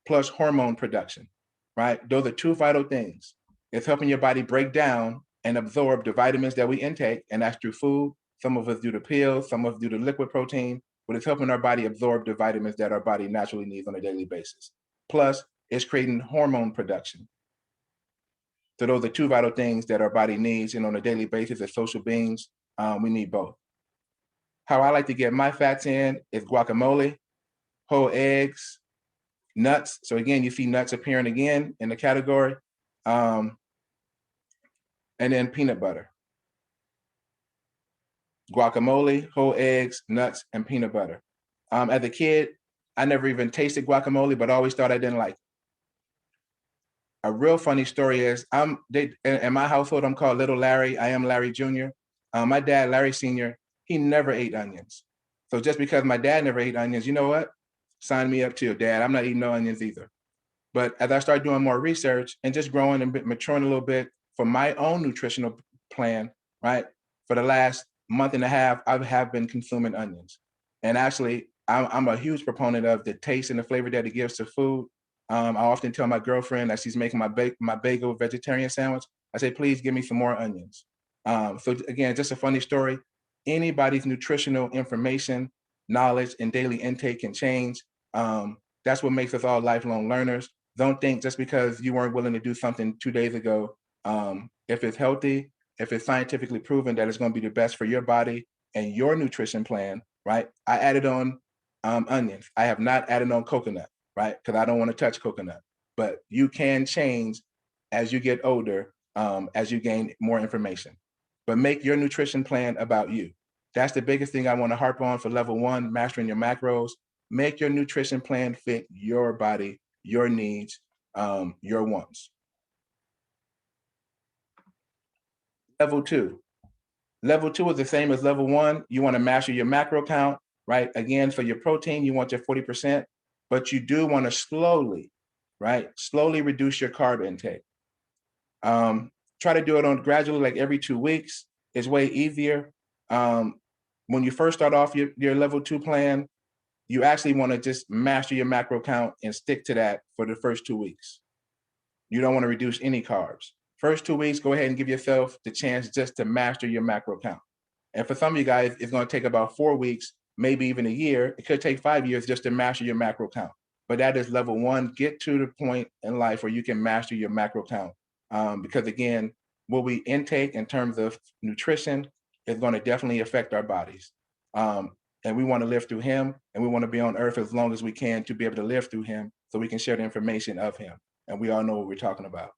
plus hormone production, right? Those are two vital things. It's helping your body break down and absorb the vitamins that we intake, and that's through food. Some of us do the pills, some of us do the liquid protein, but it's helping our body absorb the vitamins that our body naturally needs on a daily basis. Plus, it's creating hormone production. So those are two vital things that our body needs, and on a daily basis as social beings, we need both. How I like to get my fats in is guacamole, whole eggs, nuts. So again, you see nuts appearing again in the category, and then peanut butter. Guacamole, whole eggs, nuts, and peanut butter. As a kid, I never even tasted guacamole, but I always thought I didn't like it. A real funny story is, in my household, I'm called Little Larry. I am Larry Jr. My dad, Larry Sr., he never ate onions. So just because my dad never ate onions, you know what? Sign me up too, Dad. I'm not eating no onions either. But as I started doing more research and just growing and maturing a little bit for my own nutritional plan, right? For the last month and a half, I have been consuming onions. And actually, I'm a huge proponent of the taste and the flavor that it gives to food. I often tell my girlfriend that she's making my bagel vegetarian sandwich, I say, please give me some more onions. So again, just a funny story. Anybody's nutritional information, knowledge, and daily intake can change. That's what makes us all lifelong learners. Don't think just because you weren't willing to do something 2 days ago, if it's healthy, if it's scientifically proven that it's going to be the best for your body and your nutrition plan, right? I added on onions. I have not added on coconut, right? Because I don't want to touch coconut. But you can change as you get older, as you gain more information. But make your nutrition plan about you. That's the biggest thing I want to harp on for level 1, mastering your macros. Make your nutrition plan fit your body, your needs, your wants. Level 2. Level 2 is the same as level 1. You want to master your macro count, right? Again, for your protein, you want your 40%, but you do want to slowly, right? Slowly reduce your carb intake. Try to do it on gradually, like every 2 weeks. It's way easier. When you first start off your level 2 plan, you actually want to just master your macro count and stick to that for the first 2 weeks. You don't want to reduce any carbs. First 2 weeks, go ahead and give yourself the chance just to master your macro count. And for some of you guys, it's going to take about 4 weeks, maybe even a year. It could take 5 years just to master your macro count. But that is level 1. Get to the point in life where you can master your macro count. Because again, what we intake in terms of nutrition is going to definitely affect our bodies. And we want to live through him, and we want to be on earth as long as we can to be able to live through him so we can share the information of him. And we all know what we're talking about.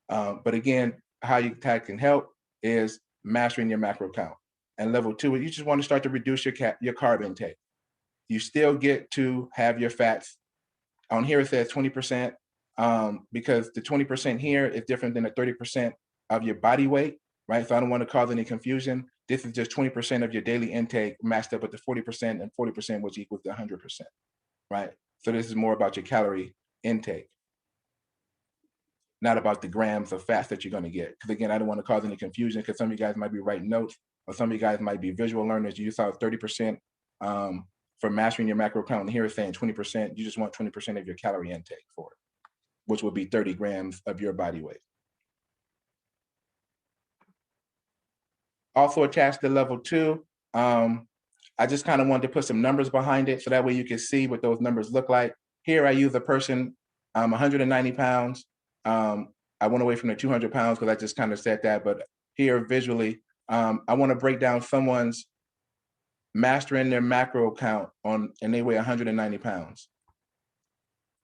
But again, how that can help is mastering your macro count. And level 2, you just want to start to reduce your carb intake. You still get to have your fats. On here it says 20%, because the 20% here is different than the 30% of your body weight, right? So I don't want to cause any confusion. This is just 20% of your daily intake matched up with the 40%, and 40%, which equals the 100%, right? So this is more about your calorie intake, not about the grams of fats that you're going to get. Because again, I don't want to cause any confusion, because some of you guys might be writing notes, or some of you guys might be visual learners. You saw 30% for mastering your macro count, and here it's saying 20%. You just want 20% of your calorie intake for it, which would be 30 grams of your body weight. Also attached to level 2, I just kind of wanted to put some numbers behind it so that way you can see what those numbers look like. Here I use a person 190 pounds. I went away from the 200 pounds because I just kind of said that, but here visually, I want to break down someone's mastering their macro count and they weigh 190 pounds.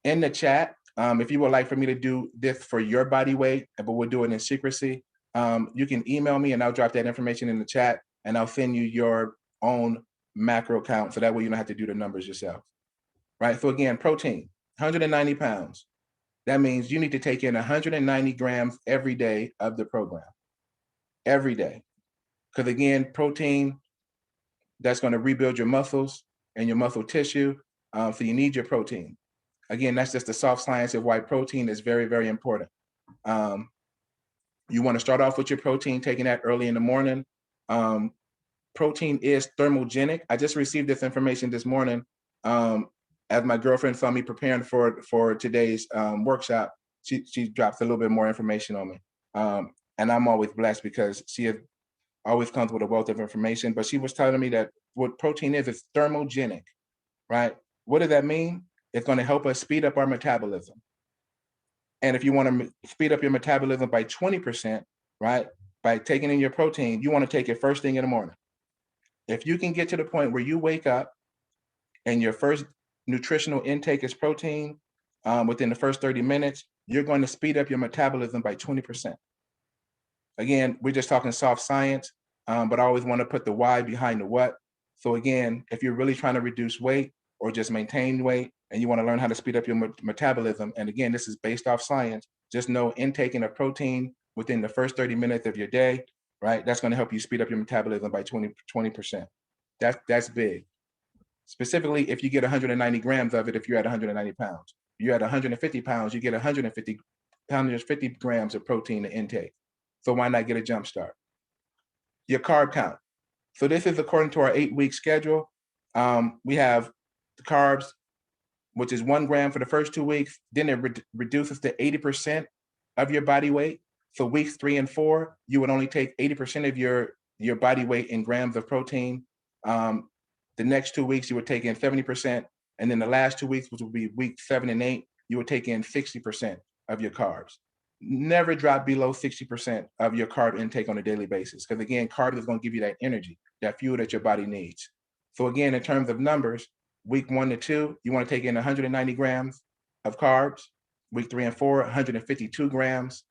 In the chat, If you would like for me to do this for your body weight, but we'll do it in secrecy, you can email me and I'll drop that information in the chat and I'll send you your own macro count. So that way you don't have to do the numbers yourself, right? So again, protein, 190 pounds. That means you need to take in 190 grams every day of the program, every day. Because again, protein, that's going to rebuild your muscles and your muscle tissue. So you need your protein. Again, that's just the soft science of why protein is very, very important. You want to start off with your protein, taking that early in the morning. Protein is thermogenic. I just received this information this morning as my girlfriend saw me preparing for today's workshop. She dropped a little bit more information on me. And I'm always blessed because she always comes with a wealth of information. But she was telling me that what protein is, it's thermogenic, right? What does that mean? It's going to help us speed up our metabolism. And if you want to speed up your metabolism by 20%, right, by taking in your protein, you want to take it first thing in the morning. If you can get to the point where you wake up and your first nutritional intake is protein within the first 30 minutes, you're going to speed up your metabolism by 20%. Again, we're just talking soft science, but I always want to put the why behind the what. So again, if you're really trying to reduce weight or just maintain weight and you want to learn how to speed up your metabolism, and again, this is based off science, just know intaking of protein within the first 30 minutes of your day, right? That's going to help you speed up your metabolism by 20%. That's big. Specifically, if you get 190 grams of it, if you're at 190 pounds, you're at 150 pounds, you get 150 grams of protein to intake. So why not get a jump start? Your carb count. So this is according to our 8-week schedule. We have the carbs, which is 1 gram for the first 2 weeks. Then it reduces to 80% of your body weight. So weeks 3 and 4, you would only take 80% of your body weight in grams of protein. The next 2 weeks, you would take in 70%. And then the last 2 weeks, which would be week 7 and 8, you would take in 60% of your carbs. Never drop below 60% of your carb intake on a daily basis. Because again, carb is going to give you that energy, that fuel that your body needs. So again, in terms of numbers, week 1 to 2, you want to take in 190 grams of carbs. Week 3 and 4, 152 grams.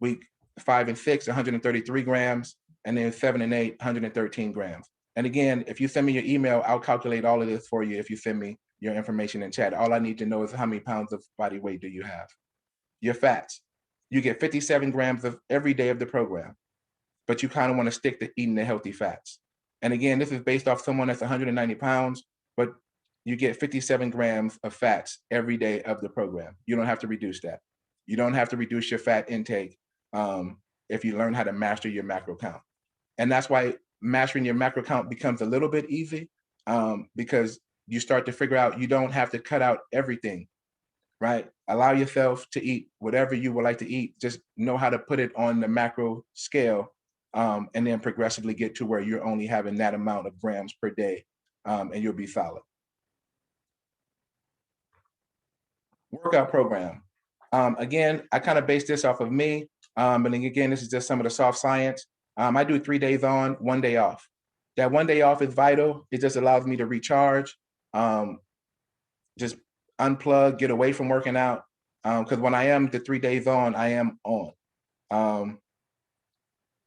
Week 5 and 6, 133 grams. And then 7 and 8, 113 grams. And again, if you send me your email, I'll calculate all of this for you if you send me your information in chat. All I need to know is how many pounds of body weight do you have. Your fats. You get 57 grams of every day of the program, but you kind of want to stick to eating the healthy fats. And again, this is based off someone that's 190 pounds, but you get 57 grams of fats every day of the program. You don't have to reduce that. You don't have to reduce your fat intake if you learn how to master your macro count. And that's why mastering your macro count becomes a little bit easy because you start to figure out you don't have to cut out everything, right? Allow yourself to eat whatever you would like to eat. Just know how to put it on the macro scale and then progressively get to where you're only having that amount of grams per day and you'll be solid. Workout program. Again, I kind of base this off of me. And then again, this is just some of the soft science. I do 3 days on, 1 day off. That 1 day off is vital. It just allows me to recharge, just unplug, get away from working out. Because when I am the 3 days on, I am on.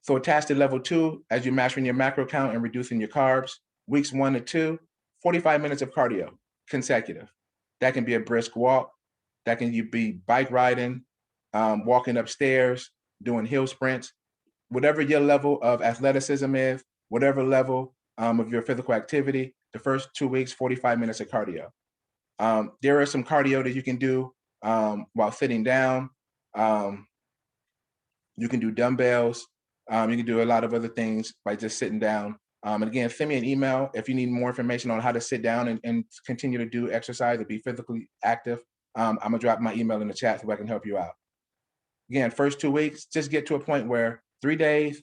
So attached to level 2, as you're mastering your macro count and reducing your carbs, weeks 1 to 2, 45 minutes of cardio consecutive. That can be a brisk walk. That can be bike riding, walking upstairs, doing hill sprints. Whatever your level of athleticism is, whatever level of your physical activity, the first 2 weeks, 45 minutes of cardio. There are some cardio that you can do while sitting down. You can do dumbbells. You can do a lot of other things by just sitting down. And again, send me an email if you need more information on how to sit down and continue to do exercise and be physically active. I'm gonna drop my email in the chat so I can help you out. Again, first 2 weeks, just get to a point where 3 days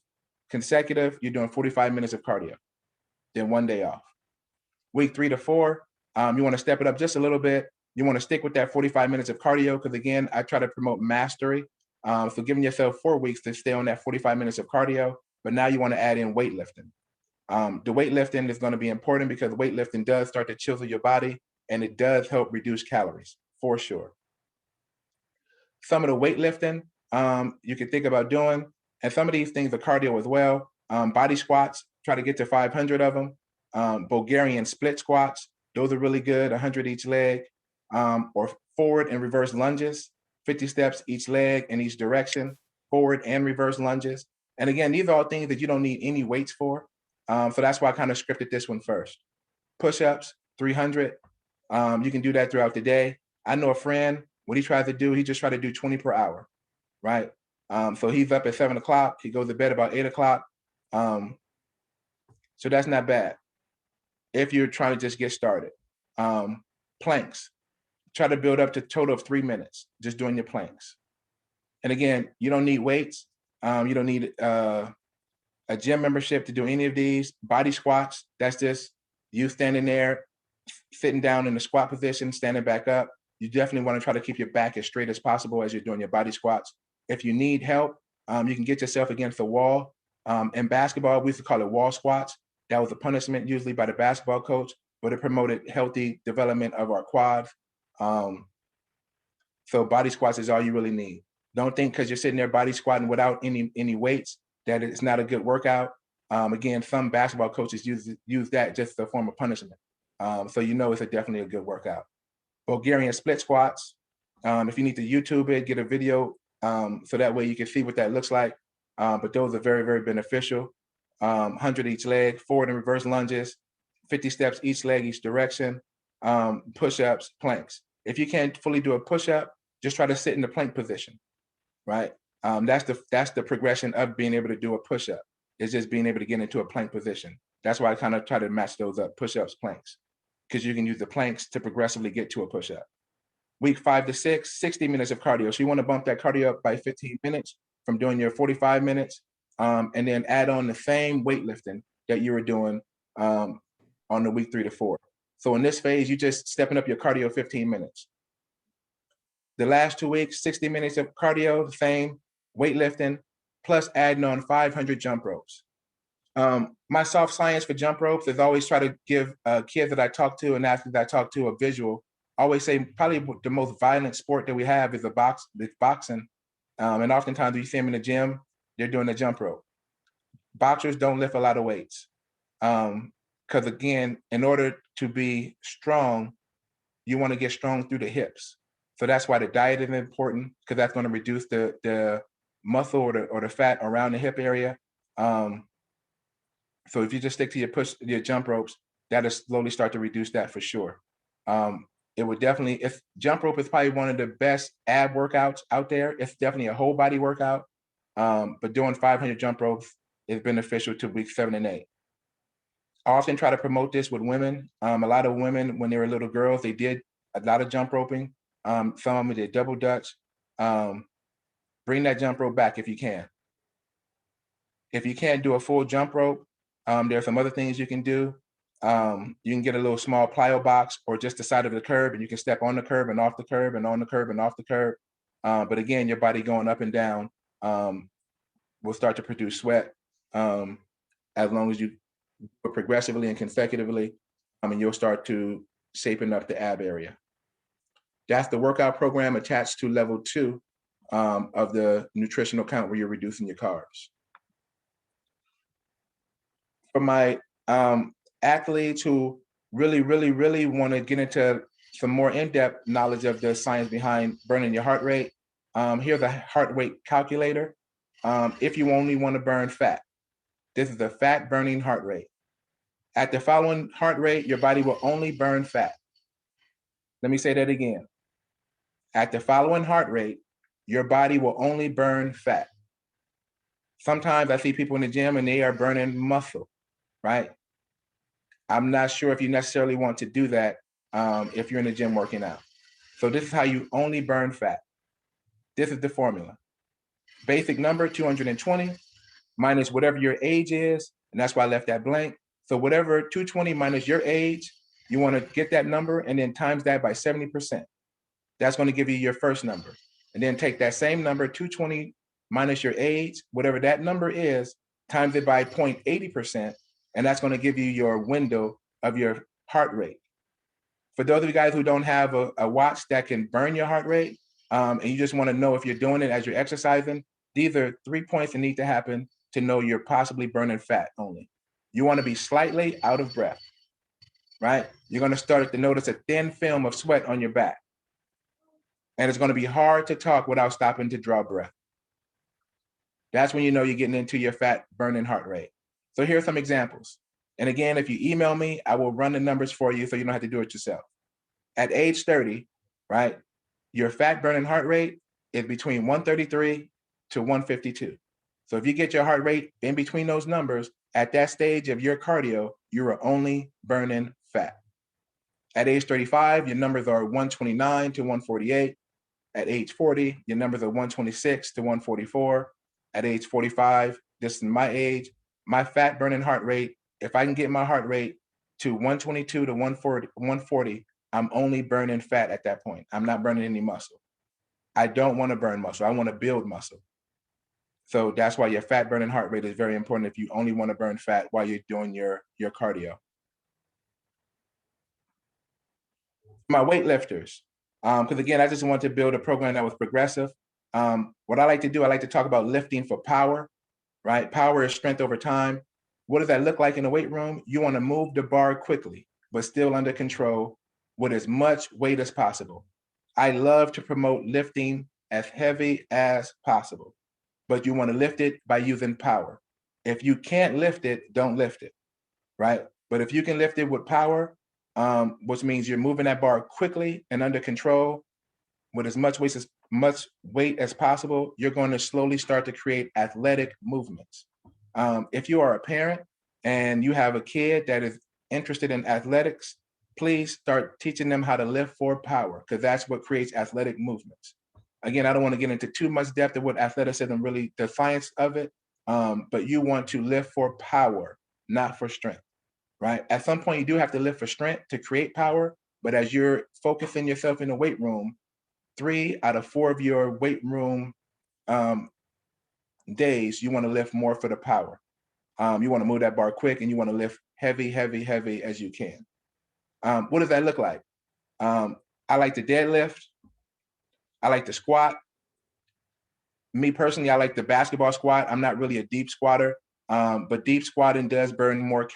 consecutive, you're doing 45 minutes of cardio, then 1 day off. Week 3 to 4, you want to step it up just a little bit. You want to stick with that 45 minutes of cardio because again, I try to promote mastery. So giving yourself 4 weeks to stay on that 45 minutes of cardio, but now you want to add in weightlifting. The weightlifting is going to be important because weightlifting does start to chisel your body and it does help reduce calories for sure. Some of the weightlifting you can think about doing, and some of these things are cardio as well. Body squats, try to get to 500 of them. Bulgarian split squats, those are really good, 100 each leg. Or forward and reverse lunges, 50 steps each leg in each direction, forward and reverse lunges. And again, these are all things that you don't need any weights for. So that's why I kind of scripted this one first. Push-ups, 300. You can do that throughout the day. I know a friend, what he tries to do, he just tries to do 20 per hour, right? So he's up at 7 o'clock. He goes to bed about 8 o'clock. So that's not bad if you're trying to just get started. Planks, try to build up to a total of 3 minutes, just doing your planks. And again, you don't need weights. You don't need a gym membership to do any of these. Body squats, that's just you standing there, sitting down in the squat position, standing back up. You definitely want to try to keep your back as straight as possible as you're doing your body squats. If you need help, you can get yourself against the wall. In basketball, we used to call it wall squats. That was a punishment usually by the basketball coach, but it promoted healthy development of our quads. So body squats is all you really need. Don't think because you're sitting there body squatting without any weights that it's not a good workout. Again, some basketball coaches use that just as a form of punishment. So you know it's definitely a good workout. Bulgarian split squats. If you need to YouTube it, get a video so that way you can see what that looks like. But those are very, very beneficial. 100 each leg, forward and reverse lunges, 50 steps each leg, each direction, push-ups, planks. If you can't fully do a push-up, just try to sit in the plank position, right? That's the progression of being able to do a push-up. It's just being able to get into a plank position. That's why I kind of try to match those up, push-ups, planks, because you can use the planks to progressively get to a push-up. Week 5 to 6, 60 minutes of cardio. So you want to bump that cardio up by 15 minutes from doing your 45 minutes, and then add on the same weightlifting that you were doing on the week 3 to 4. So in this phase, you just stepping up your cardio 15 minutes. The last 2 weeks, 60 minutes of cardio, the same weightlifting, plus adding on 500 jump ropes. My soft science for jump ropes is always try to give kids that I talk to and athletes that I talk to a visual. I always say probably the most violent sport that we have is boxing. And oftentimes you see them in the gym, they're doing the jump rope. Boxers don't lift a lot of weights. Because again, in order to be strong, you want to get strong through the hips. So that's why the diet is important, because that's going to reduce the muscle or the fat around the hip area. So if you just stick to your jump ropes, that'll slowly start to reduce that for sure. It would definitely, if jump rope is probably one of the best ab workouts out there. It's definitely a whole body workout. But doing 500 jump ropes is beneficial to week 7 and 8. I often try to promote this with women. A lot of women, when they were little girls, they did a lot of jump roping. Some of them did double dutch. Bring that jump rope back if you can. If you can't do a full jump rope, there are some other things you can do. You can get a little small plyo box or just the side of the curb, and you can step on the curb and off the curb and on the curb and off the curb. But again, your body going up and down will start to produce sweat as long as you go progressively and consecutively, and you'll start to shaping up the ab area. That's the workout program attached to level 2 of the nutritional count where you're reducing your carbs. For my athletes who really want to get into some more in-depth knowledge of the science behind burning your heart rate, here's a heart rate calculator. If you only want to burn fat, this is the fat burning heart rate. At the following heart rate, your body will only burn fat. Let me say that again. At the following heart rate, your body will only burn fat. Sometimes I see people in the gym and they are burning muscle, right? I'm not sure if you necessarily want to do that if you're in the gym working out. So this is how you only burn fat. This is the formula. Basic number, 220, minus whatever your age is, and that's why I left that blank. So whatever 220 minus your age, you want to get that number and then times that by 70%. That's going to give you your first number. And then take that same number, 220 minus your age, whatever that number is, times it by 0.80%, and that's going to give you your window of your heart rate. For those of you guys who don't have a watch that can burn your heart rate, and you just want to know if you're doing it as you're exercising, these are 3 points that need to happen to know you're possibly burning fat only. You want to be slightly out of breath, right? You're going to start to notice a thin film of sweat on your back. And it's going to be hard to talk without stopping to draw breath. That's when you know you're getting into your fat burning heart rate. So here are some examples. And again, if you email me, I will run the numbers for you so you don't have to do it yourself. At age 30, right, your fat burning heart rate is between 133 to 152. So if you get your heart rate in between those numbers, at that stage of your cardio, you are only burning fat. At age 35, your numbers are 129 to 148. At age 40, your numbers are 126 to 144. At age 45, this is my age, my fat burning heart rate, if I can get my heart rate to 122 to 140, I'm only burning fat at that point. I'm not burning any muscle. I don't want to burn muscle. I want to build muscle. So that's why your fat burning heart rate is very important if you only want to burn fat while you're doing your cardio. My weightlifters, because again, I just want to build a program that was progressive. What I like to do, I like to talk about lifting for power, right? Power is strength over time. What does that look like in the weight room? You want to move the bar quickly, but still under control with as much weight as possible. I love to promote lifting as heavy as possible, but you want to lift it by using power. If you can't lift it, don't lift it, right? But if you can lift it with power, which means you're moving that bar quickly and under control with as much weight as possible, you're going to slowly start to create athletic movements. If you are a parent and you have a kid that is interested in athletics, please start teaching them how to lift for power, because that's what creates athletic movements. Again, I don't want to get into too much depth of what athleticism really, the science of it, but you want to lift for power, not for strength, right? At some point, you do have to lift for strength to create power, but as you're focusing yourself in the weight room, 3 out of 4 of your weight room days, you want to lift more for the power. You want to move that bar quick and you want to lift heavy, heavy, heavy as you can. What does that look like? I like to deadlift. I like to squat. Me personally, I like the basketball squat. I'm not really a deep squatter, but deep squatting does burn more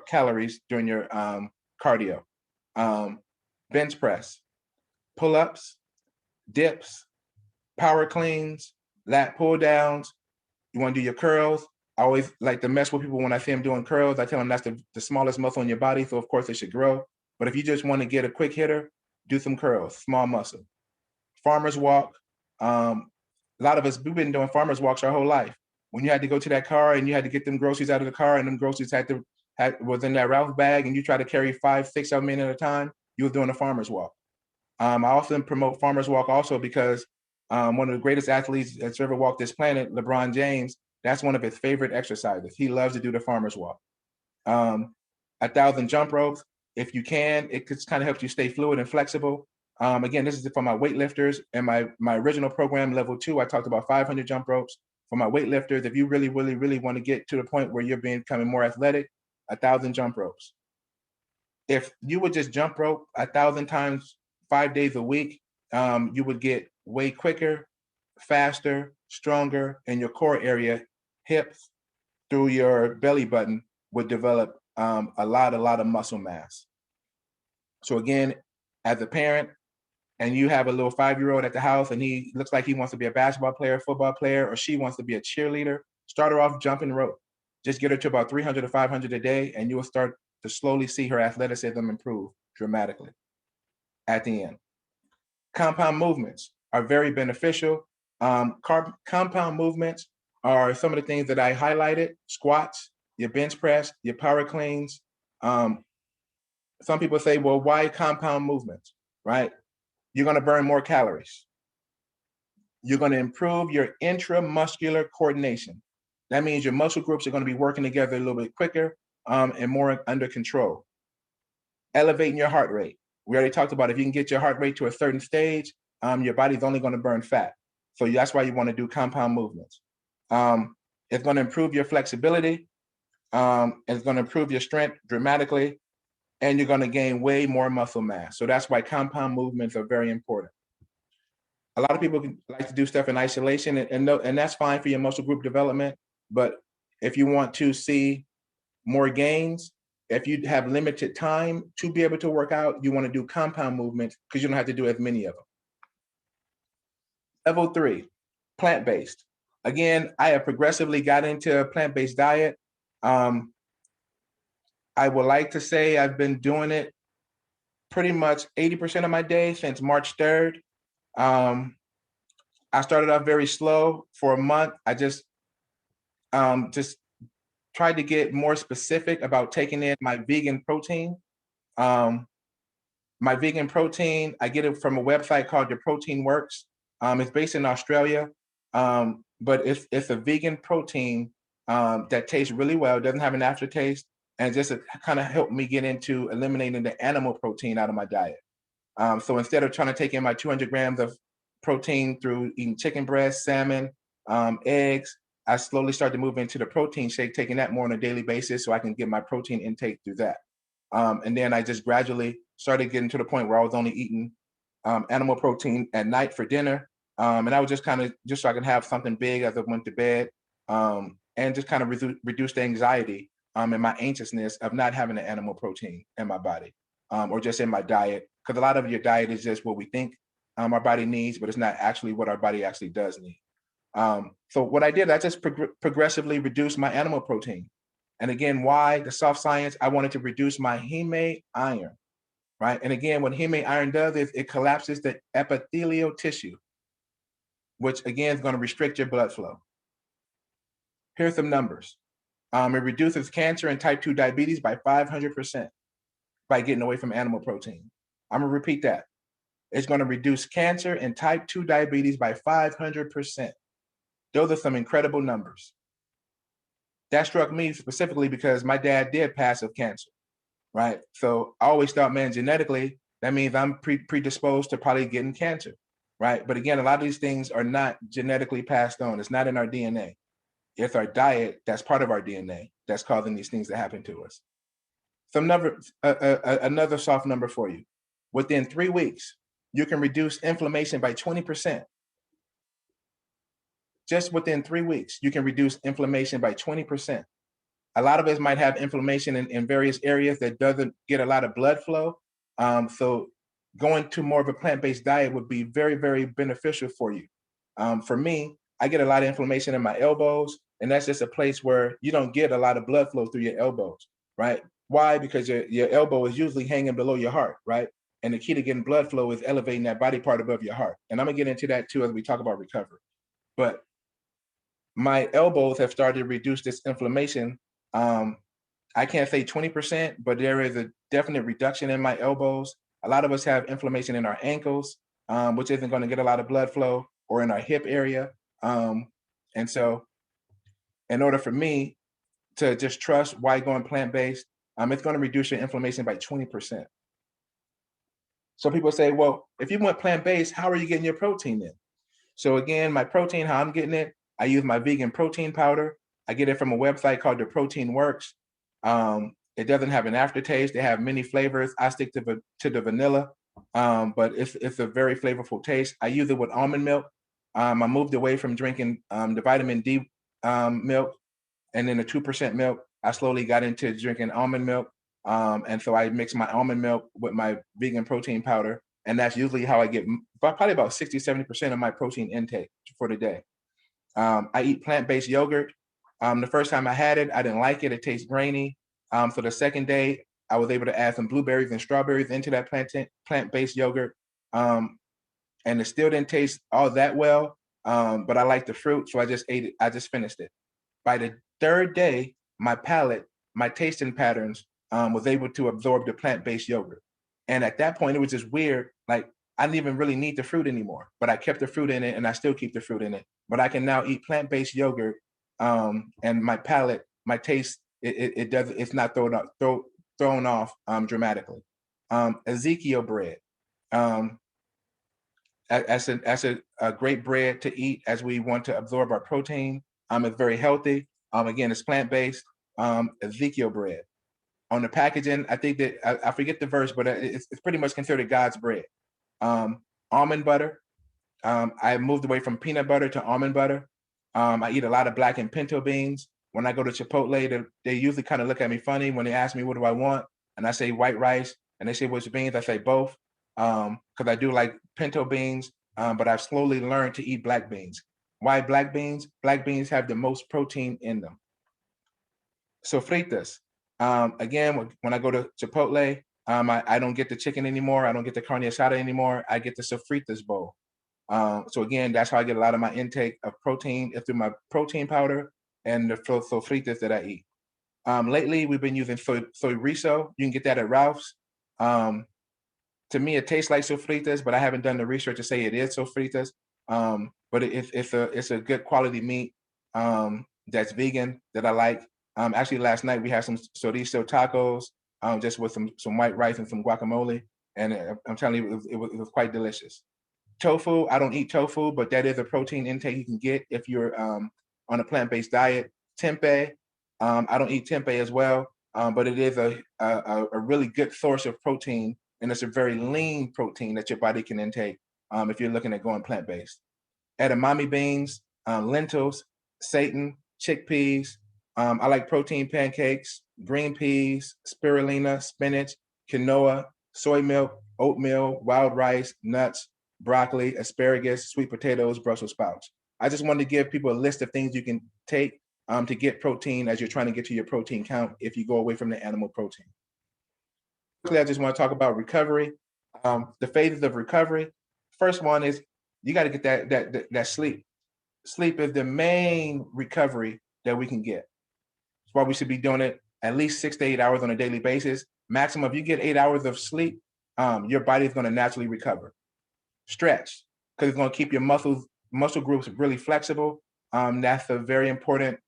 calories during your cardio. Bench press, pull-ups, dips, power cleans, lat pull downs. You want to do your curls. I always like to mess with people when I see them doing curls. I tell them that's the smallest muscle in your body, so of course it should grow. But if you just want to get a quick hitter, do some curls, small muscle. Farmer's walk. A lot of us, we've been doing farmer's walks our whole life. When you had to go to that car and you had to get them groceries out of the car and them groceries was in that Ralph bag and you try to carry 5, 6 of them in at a time, you were doing a farmer's walk. I often promote farmer's walk also because one of the greatest athletes that's ever walked this planet, LeBron James, that's one of his favorite exercises. He loves to do the farmer's walk. 1,000 jump ropes, if you can, it just kind of helps you stay fluid and flexible. Again, this is for my weightlifters. And my original program, level 2, I talked about 500 jump ropes. For my weightlifters, if you really, really, really want to get to the point where you're becoming more athletic, 1,000 jump ropes. If you would just jump rope 1,000 times 5 days a week, you would get way quicker, faster, stronger, and your core area, hips through your belly button would develop a lot of muscle mass. So again, as a parent, and you have a little 5-year-old at the house and he looks like he wants to be a basketball player, football player, or she wants to be a cheerleader, start her off jumping rope. Just get her to about 300 to 500 a day and you will start to slowly see her athleticism improve dramatically at the end. Compound movements are very beneficial. Compound movements are some of the things that I highlighted: squats, your bench press, your power cleans. Some people say, well, why compound movements, right? You're going to burn more calories. You're going to improve your intramuscular coordination. That means your muscle groups are going to be working together a little bit quicker and more under control. Elevating your heart rate. We already talked about if you can get your heart rate to a certain stage, your body's only going to burn fat. So that's why you want to do compound movements. It's going to improve your flexibility. It's going to improve your strength dramatically. And you're going to gain way more muscle mass. So that's why compound movements are very important. A lot of people like to do stuff in isolation, and that's fine for your muscle group development. But if you want to see more gains, if you have limited time to be able to work out, you want to do compound movements because you don't have to do as many of them. Level 3, plant-based. Again, I have progressively got into a plant-based diet. I would like to say I've been doing it pretty much 80% of my day since March 3rd. I started off very slow for a month. I just tried to get more specific about taking in my vegan protein. My vegan protein, I get it from a website called Your Protein Works. It's based in Australia, but it's a vegan protein that tastes really well. It doesn't have an aftertaste, and just kind of helped me get into eliminating the animal protein out of my diet. So instead of trying to take in my 200 grams of protein through eating chicken breast, salmon, eggs, I slowly started to move into the protein shake, taking that more on a daily basis so I can get my protein intake through that. And then I just gradually started getting to the point where I was only eating animal protein at night for dinner. And I was just just so I can have something big as I went to bed, and just kind of reduce the anxiety and my anxiousness of not having the animal protein in my body, or just in my diet. Because a lot of your diet is just what we think our body needs, but it's not actually what our body actually does need. So what I did, I just progressively reduced my animal protein. And again, why? The soft science, I wanted to reduce my heme iron, right? And again, what heme iron does is it collapses the epithelial tissue, which again is going to restrict your blood flow. Here's some numbers. It reduces cancer and type 2 diabetes by 500% by getting away from animal protein. I'm gonna repeat that. It's gonna reduce cancer and type 2 diabetes by 500%. Those are some incredible numbers. That struck me specifically because my dad did pass of cancer, right? So I always thought, man, genetically, that means I'm predisposed to probably getting cancer, right? But again, a lot of these things are not genetically passed on. It's not in our DNA. It's our diet that's part of our DNA that's causing these things to happen to us. Another soft number for you. Within 3 weeks, you can reduce inflammation by 20%. Just within 3 weeks, you can reduce inflammation by 20%. A lot of us might have inflammation in various areas that doesn't get a lot of blood flow. So going to more of a plant-based diet would be very, very beneficial for you. For me, I get a lot of inflammation in my elbows, and that's just a place where you don't get a lot of blood flow through your elbows, right? Why? Because your elbow is usually hanging below your heart, right? And the key to getting blood flow is elevating that body part above your heart. And I'm gonna get into that too as we talk about recovery. But my elbows have started to reduce this inflammation. I can't say 20%, but there is a definite reduction in my elbows. A lot of us have inflammation in our ankles, which isn't going to get a lot of blood flow, or in our hip area. And so in order for me to just trust why going plant-based, it's going to reduce your inflammation by 20%. So people say, well, if you went plant-based, how are you getting your protein in? So again, my protein, how I'm getting it, I use my vegan protein powder. I get it from a website called Your Protein Works. It doesn't have an aftertaste. They have many flavors. I stick to the vanilla, but it's a very flavorful taste. I use it with almond milk. I moved away from drinking the vitamin D milk and then the 2% milk. I slowly got into drinking almond milk. And so I mix my almond milk with my vegan protein powder. And that's usually how I get probably about 60, 70% of my protein intake for the day. I eat plant-based yogurt. The first time I had it, I didn't like it. It tastes grainy. So the second day, I was able to add some blueberries and strawberries into that plant-based yogurt. And it still didn't taste all that well, but I liked the fruit, so I just ate it. I just finished it. By the third day, my palate, my tasting patterns was able to absorb the plant-based yogurt. And at that point, it was just weird. Like, I didn't even really need the fruit anymore, but I kept the fruit in it, and I still keep the fruit in it. But I can now eat plant-based yogurt, and my palate, my taste, it's not thrown off dramatically. Ezekiel bread, as a great bread to eat as we want to absorb our protein. It's very healthy. Again, it's plant-based. Ezekiel bread. On the packaging, I think that I forget the verse, but it's pretty much considered God's bread. Almond butter, I moved away from peanut butter to almond butter. I eat a lot of black and pinto beans. When I go to Chipotle, they usually kind of look at me funny when they ask me, what do I want? And I say white rice, and they say, which beans? I say both, because I do like pinto beans, but I've slowly learned to eat black beans. Why black beans? Black beans have the most protein in them. Sofritas. Again, when I go to Chipotle, I don't get the chicken anymore. I don't get the carne asada anymore. I get the sofritas bowl. So again, that's how I get a lot of my intake of protein, is through my protein powder and the sofritas that I eat. Lately, we've been using soy riso. You can get that at Ralph's. To me, it tastes like sofritas, but I haven't done the research to say it is sofritas. But it's a good quality meat that's vegan that I like. Actually, last night we had some chorizo tacos, just with some white rice and some guacamole, and I'm telling you, it was quite delicious. Tofu, I don't eat tofu, but that is a protein intake you can get if you're on a plant-based diet. Tempeh, I don't eat tempeh as well, but it is a really good source of protein, and it's a very lean protein that your body can intake if you're looking at going plant-based. Edamame beans, lentils, seitan, chickpeas. I like protein pancakes, green peas, spirulina, spinach, quinoa, soy milk, oatmeal, wild rice, nuts, broccoli, asparagus, sweet potatoes, Brussels sprouts. I just wanted to give people a list of things you can take to get protein as you're trying to get to your protein count if you go away from the animal protein. Quickly, I just want to talk about recovery. The phases of recovery. First one is you got to get that sleep. Sleep is the main recovery that we can get. That's why we should be doing it at least 6 to 8 hours on a daily basis. Maximum, if you get 8 hours of sleep, your body is going to naturally recover. Stretch, because it's going to keep your muscle groups really flexible. That's a very important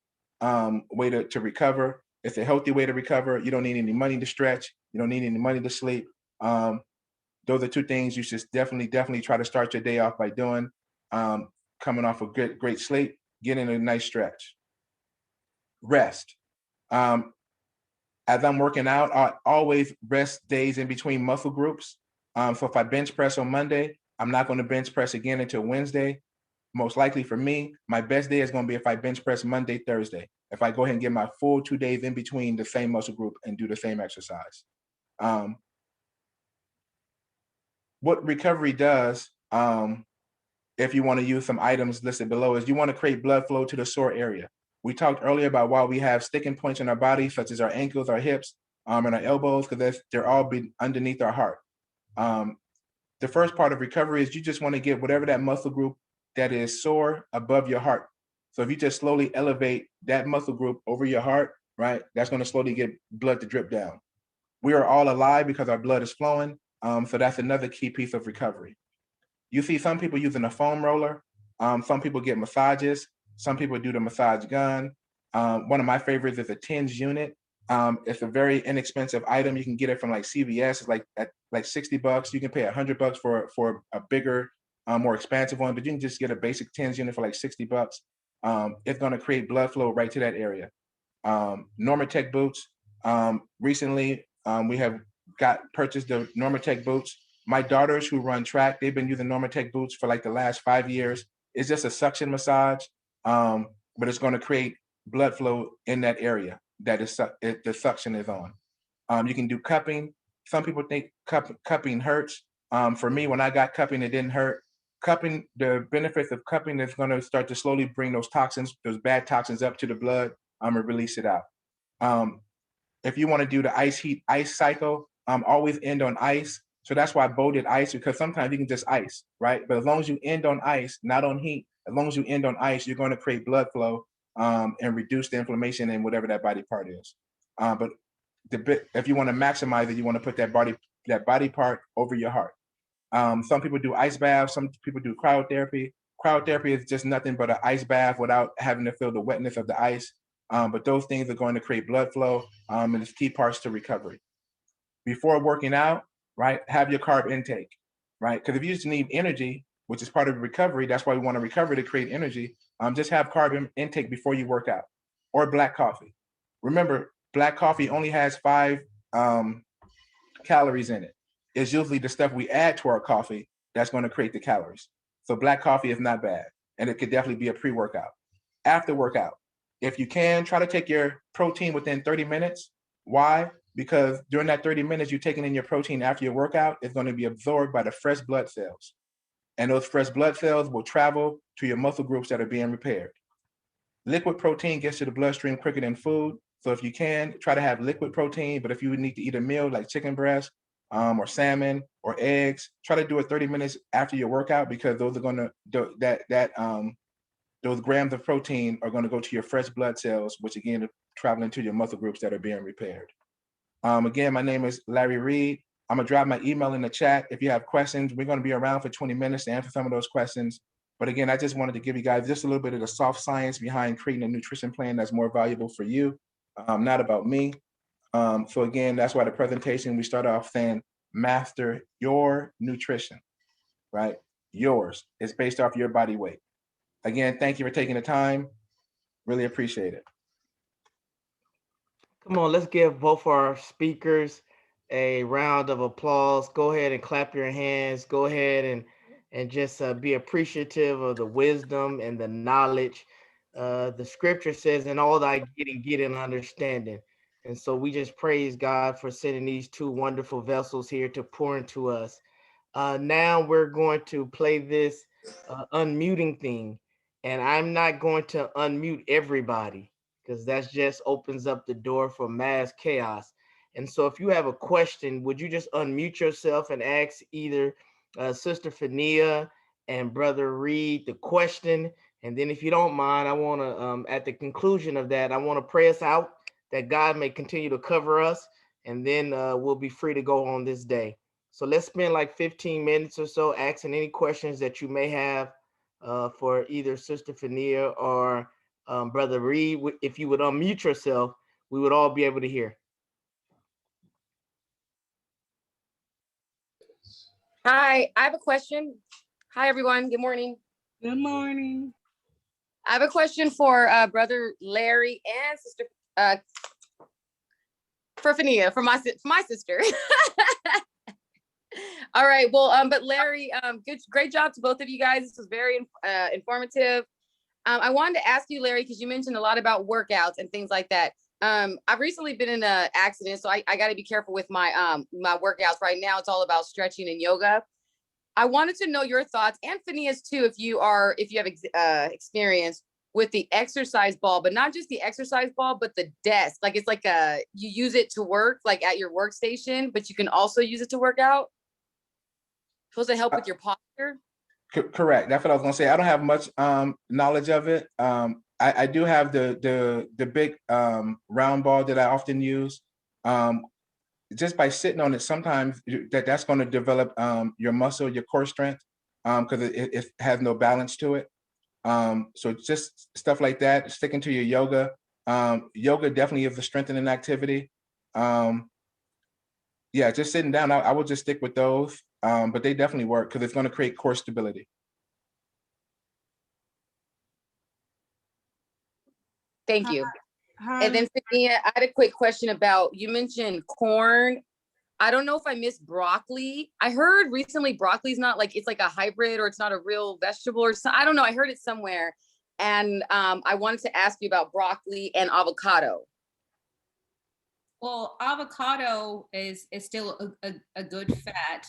way to recover. It's a healthy way to recover. You don't need any money to stretch. You don't need any money to sleep. Those are two things you should definitely try to start your day off by doing. Coming off a great sleep, getting a nice stretch. Rest. As I'm working out, I always rest days in between muscle groups. So if I bench press on Monday, I'm not going to bench press again until Wednesday. Most likely for me, my best day is going to be if I bench press Monday, Thursday. If I go ahead and get my full 2 days in between the same muscle group and do the same exercise. What recovery does, if you want to use some items listed below, is you want to create blood flow to the sore area. We talked earlier about why we have sticking points in our body, such as our ankles, our hips, and our elbows, because they're all underneath our heart. The first part of recovery is you just want to get whatever that muscle group that is sore above your heart. So if you just slowly elevate that muscle group over your heart, right, that's going to slowly get blood to drip down. We are all alive because our blood is flowing. So that's another key piece of recovery. You see some people using a foam roller. Some people get massages. Some people do the massage gun. One of my favorites is a TINS unit. It's a very inexpensive item. You can get it from like CVS. It's like at like $60. You can pay $100 for a bigger, more expansive one, but you can just get a basic TINS unit for like $60. It's going to create blood flow right to that area. Normatec boots. Recently, we have purchased the Normatec boots. My daughters who run track, they've been using Normatec boots for like the last 5 years. It's just a suction massage, but it's going to create blood flow in that area that the suction is on. You can do cupping. Some people think cupping hurts. For me, when I got cupping, it didn't hurt. Cupping, the benefits of cupping is going to start to slowly bring those toxins, those bad toxins up to the blood and release it out. If you want to do the ice heat ice cycle, always end on ice. So that's why Bo did ice, because sometimes you can just ice, right? But as long as you end on ice, not on heat, as long as you end on ice, you're going to create blood flow and reduce the inflammation in whatever that body part is. But if you want to maximize it, you want to put that body part over your heart. Some people do ice baths. Some people do cryotherapy. Cryotherapy is just nothing but an ice bath without having to feel the wetness of the ice. But those things are going to create blood flow and it's key parts to recovery. Before working out, right, have your carb intake, right? Because if you just need energy, which is part of recovery, that's why we want to recover to create energy. Just have carb intake before you work out, or black coffee. Remember, black coffee only has 5 calories in it. It's usually the stuff we add to our coffee that's going to create the calories. So black coffee is not bad, and it could definitely be a pre-workout. After workout, if you can, try to take your protein within 30 minutes. Why? Because during that 30 minutes, you're taking in your protein after your workout, it's going to be absorbed by the fresh blood cells. And those fresh blood cells will travel to your muscle groups that are being repaired. Liquid protein gets to the bloodstream quicker than food. So if you can, try to have liquid protein, but if you need to eat a meal like chicken breast or salmon or eggs, try to do it 30 minutes after your workout, because those are going to, those grams of protein are going to go to your fresh blood cells, which again are traveling to your muscle groups that are being repaired. Again, my name is Larry Reed. I'm gonna drop my email in the chat. If you have questions, we're gonna be around for 20 minutes to answer some of those questions. But again, I just wanted to give you guys just a little bit of the soft science behind creating a nutrition plan that's more valuable for you, not about me. So again, that's why the presentation, we start off saying, master your nutrition, right? Yours. It's based off your body weight. Again, thank you for taking the time. Really appreciate it. Come on, let's give both our speakers a round of applause. Go ahead and clap your hands. Go ahead and just be appreciative of the wisdom and the knowledge. The scripture says, "In all thy getting, get an understanding." And so we just praise God for sending these two wonderful vessels here to pour into us. Now we're going to play this unmuting thing. And I'm not going to unmute everybody, because that just opens up the door for mass chaos. And so if you have a question, would you just unmute yourself and ask either Sister Fawnia and Brother Reed the question? And then if you don't mind, I want to, at the conclusion of that, I want to pray us out, that God may continue to cover us, and then we'll be free to go on this day. So let's spend like 15 minutes or so asking any questions that you may have for either Sister Fawnia or Brother Reed. If you would unmute yourself, we would all be able to hear. Hi, I have a question. Hi, everyone. Good morning. Good morning. I have a question for Brother Larry and Sister for Fawnia, for my sister. All right. Well, but Larry, great job to both of you guys. This was very informative. I wanted to ask you, Larry, because you mentioned a lot about workouts and things like that. I've recently been in an accident, so I got to be careful with my my workouts right now. It's all about stretching and yoga. I wanted to know your thoughts, and Fawnia's too, if you have experience with the exercise ball, but not just the exercise ball, but the desk. Like it's like you use it to work, like at your workstation, but you can also use it to work out. Supposed to help with your posture. Correct. That's what I was gonna say. I don't have much knowledge of it. I do have the big round ball that I often use. Just by sitting on it, sometimes that's going to develop your muscle, your core strength, because it has no balance to it. So just stuff like that. Sticking to your yoga. Yoga definitely is a strengthening activity. Yeah, just sitting down. I would just stick with those. But they definitely work because it's going to create core stability. Thank you. And then Fawnia, I had a quick question about, you mentioned corn. I don't know if I missed broccoli. I heard recently broccoli's not like, it's like a hybrid, or it's not a real vegetable, or something. I don't know. I heard it somewhere. And I wanted to ask you about broccoli and avocado. Well, avocado is still a good fat.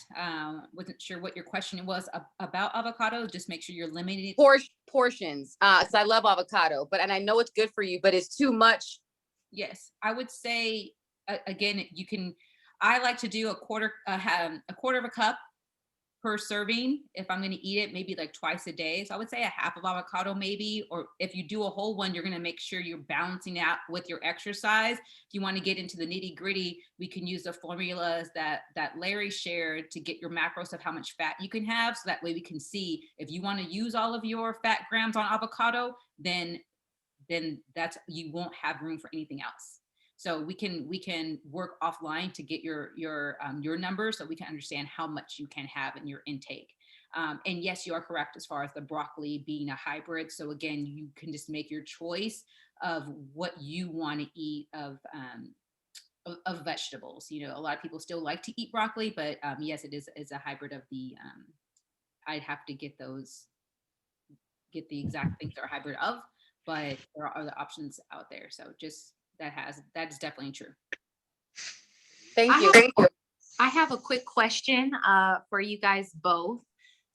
Wasn't sure what your question was about avocado. Just make sure you're limiting portions. So I love avocado, and I know it's good for you, but it's too much. Yes, I would say again, I like to do a quarter of a cup per serving. If I'm going to eat it, maybe like twice a day. So I would say a half of avocado maybe, or if you do a whole one, you're going to make sure you're balancing out with your exercise. If you want to get into the nitty gritty, we can use the formulas that Larry shared to get your macros of how much fat you can have. So that way we can see if you want to use all of your fat grams on avocado, then you won't have room for anything else. So we can work offline to get your numbers, so we can understand how much you can have in your intake. And yes, you are correct as far as the broccoli being a hybrid. So again, you can just make your choice of what you want to eat of vegetables. You know, a lot of people still like to eat broccoli, but yes, it is a hybrid of the I'd have to get the exact things that are hybrid of, but there are other options out there. So just that is definitely true. Thank you. I have a quick question for you guys both.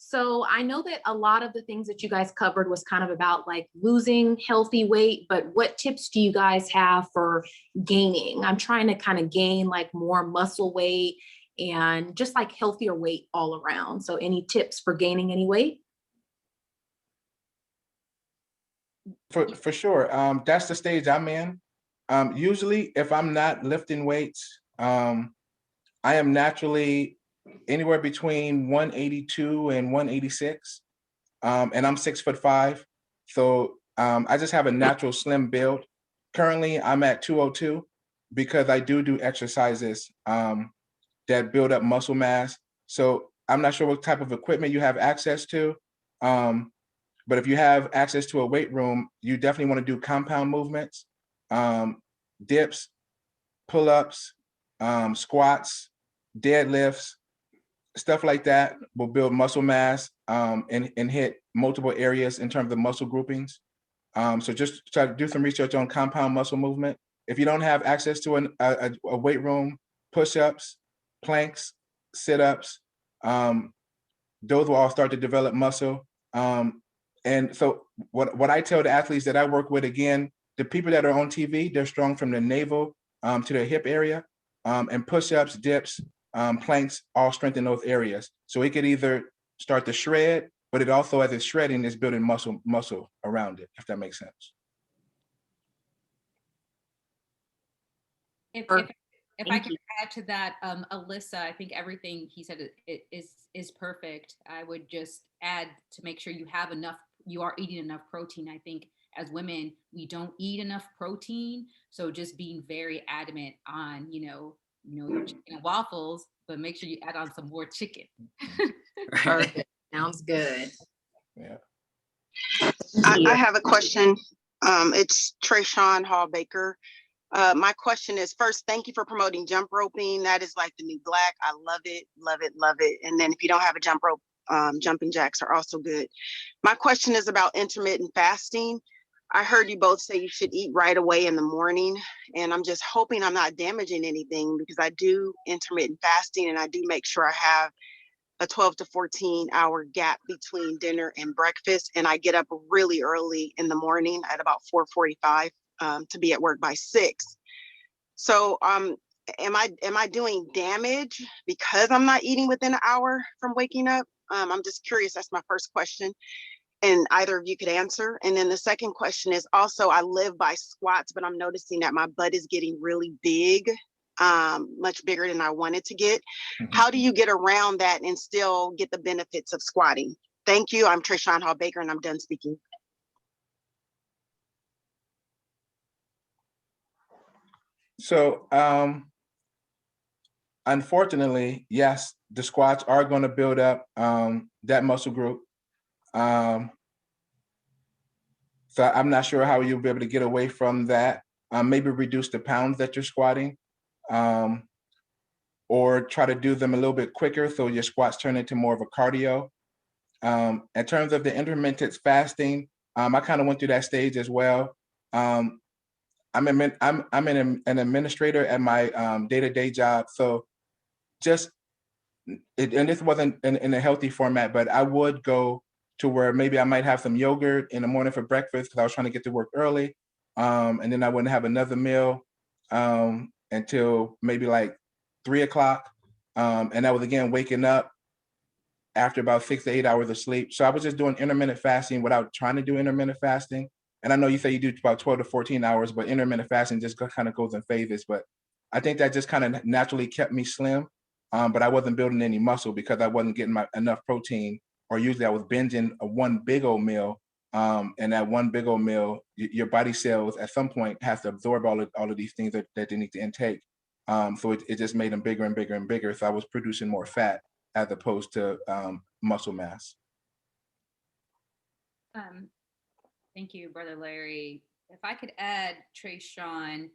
So I know that a lot of the things that you guys covered was kind of about like losing healthy weight, but what tips do you guys have for gaining? I'm trying to kind of gain like more muscle weight and just like healthier weight all around. So any tips for gaining any weight? For sure. That's the stage I'm in. Usually if I'm not lifting weights, I am naturally anywhere between 182 and 186. And I'm 6'5". So I just have a natural slim build. Currently I'm at 202 because I do exercises that build up muscle mass. So I'm not sure what type of equipment you have access to. But if you have access to a weight room, you definitely want to do compound movements, dips, pull-ups, squats, deadlifts, stuff like that will build muscle mass and hit multiple areas in terms of muscle groupings. So just try to do some research on compound muscle movement. If you don't have access to a weight room, push-ups, planks, sit-ups, those will all start to develop muscle. And so what I tell the athletes that I work with, again, the people that are on TV, they're strong from the navel to the hip area, and push-ups, dips, planks all strengthen those areas. So it could either start to shred, but it also, as it's shredding, is building muscle around it, if that makes sense. If I can add to that, Alyssa, I think everything he said is perfect. I would just add to make sure you are eating enough protein. I think as women, we don't eat enough protein. So just being very adamant on, your chicken and waffles, but make sure you add on some more chicken. Perfect. Sounds good. Yeah. I have a question. It's Trayshawn Hall Baker. My question is, first, thank you for promoting jump roping. That is like the new black. I love it, love it, love it. And then if you don't have a jump rope, jumping jacks are also good. My question is about intermittent fasting. I heard you both say you should eat right away in the morning, and I'm just hoping I'm not damaging anything because I do intermittent fasting and I do make sure I have a 12 to 14 hour gap between dinner and breakfast. And I get up really early in the morning at about 4:45 to be at work by 6. So am I doing damage because I'm not eating within an hour from waking up? I'm just curious. That's my first question. And either of you could answer. And then the second question is also, I live by squats, but I'm noticing that my butt is getting really big, much bigger than I wanted to get. How do you get around that and still get the benefits of squatting? Thank you. I'm Trayshawn Hall Baker, and I'm done speaking. So unfortunately, yes, the squats are going to build up that muscle group. So I'm not sure how you'll be able to get away from that. Maybe reduce the pounds that you're squatting, or try to do them a little bit quicker so your squats turn into more of a cardio. In terms of the intermittent fasting, I kind of went through that stage as well. I'm an administrator at my day-to-day job, so and this wasn't in a healthy format, but I would go to where maybe I might have some yogurt in the morning for breakfast because I was trying to get to work early, and then I wouldn't have another meal until maybe like 3 o'clock, and that was again waking up after about 6 to 8 hours of sleep. So I was just doing intermittent fasting without trying to do intermittent fasting. And I know you say you do about 12 to 14 hours, but intermittent fasting just kind of goes in phases. But I think that just kind of naturally kept me slim, but I wasn't building any muscle because I wasn't getting enough protein, or usually I was binging one big old meal. And that one big old meal, your body cells at some point has to absorb all of these things that they need to intake. So it just made them bigger and bigger and bigger. So I was producing more fat as opposed to muscle mass. Thank you, Brother Larry. If I could add, Trayshawn,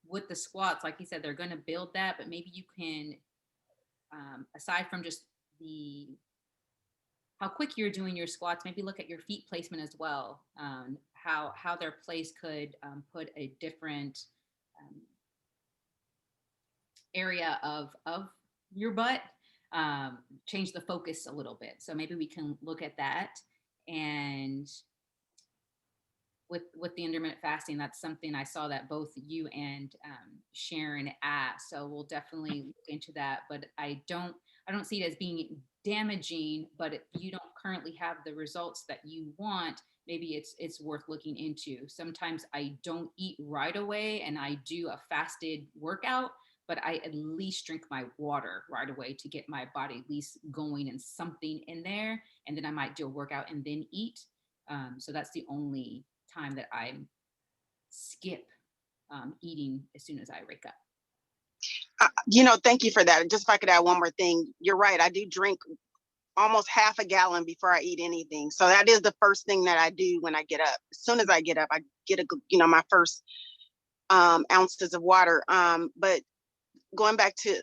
with the squats, like you said, they're going to build that, but maybe you can, aside from just how quick you're doing your squats. Maybe look at your feet placement as well. How their place could put a different area of your butt, change the focus a little bit. So maybe we can look at that. And with the intermittent fasting, that's something I saw that both you and Sharon asked. So we'll definitely look into that. But I don't see it as being damaging. But if you don't currently have the results that you want, maybe it's worth looking into. Sometimes I don't eat right away and I do a fasted workout, but I at least drink my water right away to get my body at least going and something in there. And then I might do a workout and then eat. So that's the only time that I skip eating as soon as I wake up. Thank you for that. Just if I could add one more thing, you're right. I do drink almost half a gallon before I eat anything. So that is the first thing that I do when I get up. As soon as I get up, I get my first ounces of water. But going back to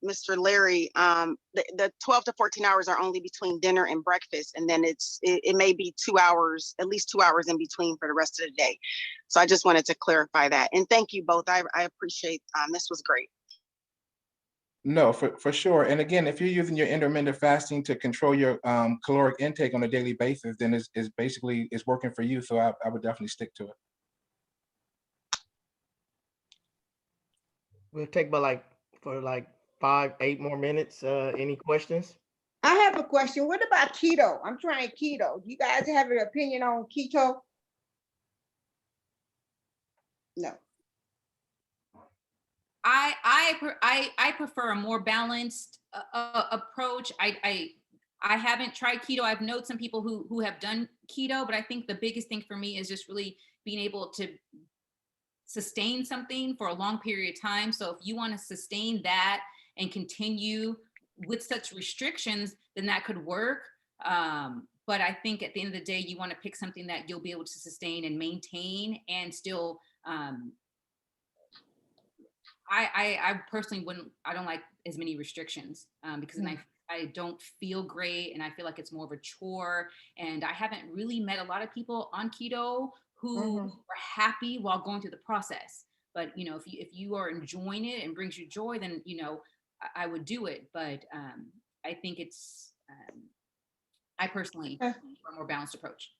Mr. Larry, the 12 to 14 hours are only between dinner and breakfast. And then it may be 2 hours, at least 2 hours in between for the rest of the day. So I just wanted to clarify that. And thank you both. I appreciate, this was great. No, for sure. And again, if you're using your intermittent fasting to control your caloric intake on a daily basis, then it's basically working for you. So I would definitely stick to it. We'll take about for 5-8 more minutes. Any questions? I have a question. What about keto? I'm trying keto. Do you guys have an opinion on keto? No. I prefer a more balanced approach. I haven't tried keto. I've known some people who have done keto, but I think the biggest thing for me is just really being able to sustain something for a long period of time. So if you want to sustain that and continue with such restrictions, then that could work. But I think at the end of the day, you want to pick something that you'll be able to sustain and maintain and still, I personally I don't like as many restrictions because then I don't feel great and I feel like it's more of a chore. And I haven't really met a lot of people on keto who are happy while going through the process. But if you are enjoying it and brings you joy, then I would do it. But I think it's I personally prefer a more balanced approach.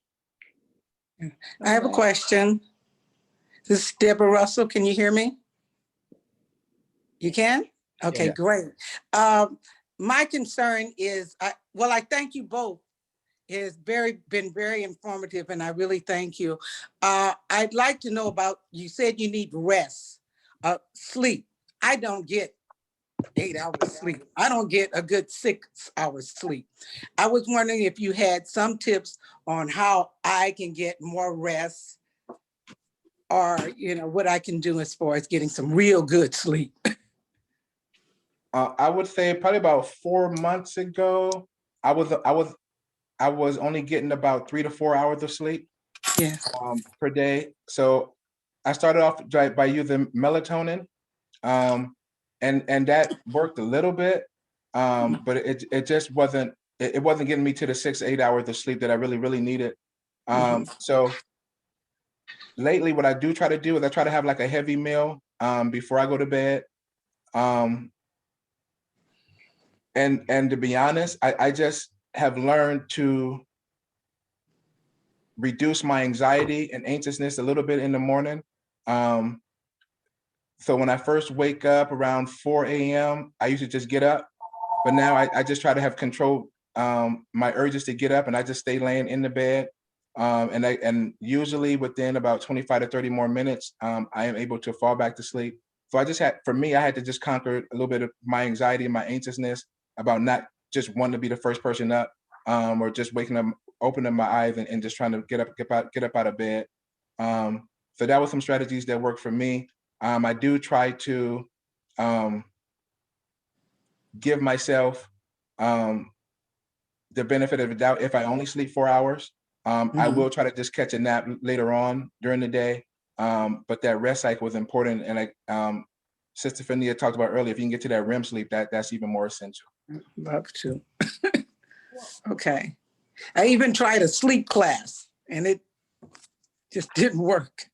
I have a question. This is Deborah Russell. Can you hear me? You can? Okay, Yeah. great. My concern is, I thank you both. It has been very informative, and I really thank you. I'd like to know about, you said you need rest, sleep. I don't get 8 hours sleep. I don't get a good 6 hours sleep. I was wondering if you had some tips on how I can get more rest, or what I can do as far as getting some real good sleep. I would say probably about 4 months ago, I was only getting about 3 to 4 hours of sleep per day. So I started off by using melatonin, and that worked a little bit, but it just wasn't getting me to the 6 to 8 hours of sleep that I really needed. So lately, what I do try to do is I try to have like a heavy meal before I go to bed. And to be honest, I just have learned to reduce my anxiety and anxiousness a little bit in the morning. So when I first wake up around 4 a.m., I used to just get up, but now I just try to have control my urges to get up, and I just stay laying in the bed. And usually within about 25 to 30 more minutes, I am able to fall back to sleep. So I had to just conquer a little bit of my anxiety and my anxiousness about not just wanting to be the first person up, or just waking up, opening my eyes and just trying to get up out of bed. So that was some strategies that worked for me. I do try to give myself the benefit of the doubt. If I only sleep 4 hours, I will try to just catch a nap later on during the day. But that rest cycle was important, and Sister Fawnia talked about earlier, if you can get to that REM sleep, that's even more essential. Love to. Okay. I even tried a sleep class and it just didn't work.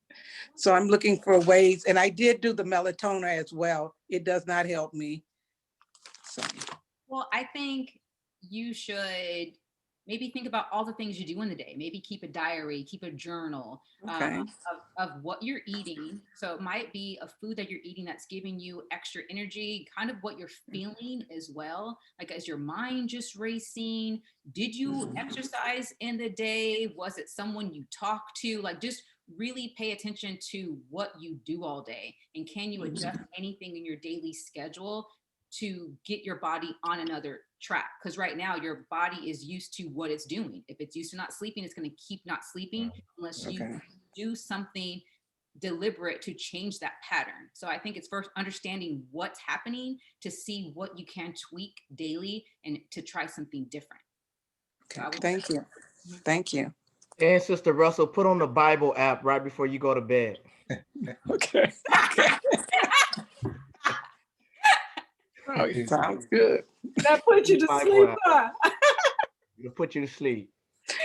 So I'm looking for ways, and I did do the melatonin as well. It does not help me. So. Well, I think you should maybe think about all the things you do in the day. Maybe keep a diary, keep a journal Okay. of what you're eating. So it might be a food that you're eating that's giving you extra energy, kind of what you're feeling as well. Like, is your mind just racing? Did you exercise in the day? Was it someone you talked to? Like, just really pay attention to what you do all day. And can you adjust anything in your daily schedule to get your body on another track? Because right now your body is used to what it's doing. If it's used to not sleeping, it's going to keep not sleeping unless you do something deliberate to change that pattern. So I think it's first understanding what's happening to see what you can tweak daily and to try something different. Okay. Thank you. Thank you. And Sister Russell, put on the Bible app right before you go to bed. Okay. Oh, it sounds good. That put you to sleep. It'll put you to sleep.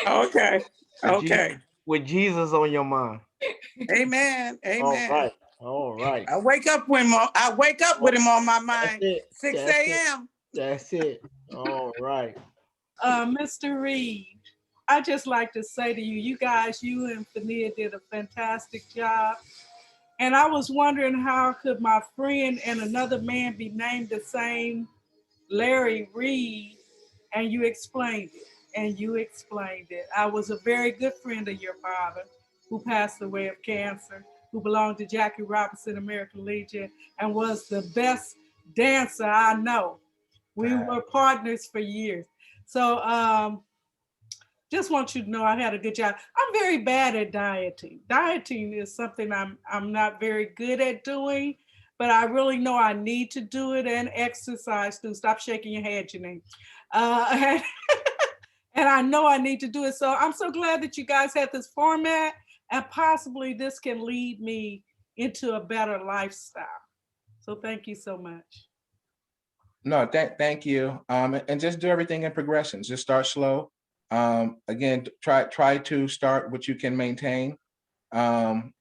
Okay. Okay. With Jesus on your mind. Amen. Amen. All right. All right. I wake up with him on my mind. 6 a.m. That's it. All right. Mr. Reed, I just like to say to you, you guys, you and Fawnia did a fantastic job. And I was wondering, how could my friend and another man be named the same, Larry Reed? And you explained it. I was a very good friend of your father, who passed away of cancer, who belonged to Jackie Robinson American Legion and was the best dancer I know. We were partners for years. So just want you to know I had a good job. I'm very bad at dieting. Dieting is something I'm not very good at doing, but I really know I need to do it, and exercise too. Stop shaking your head, Janine. And I know I need to do it. So I'm so glad that you guys had this format, and possibly this can lead me into a better lifestyle. So thank you so much. No, thank you. And just do everything in progressions. Just start slow. Again, try to start what you can maintain. So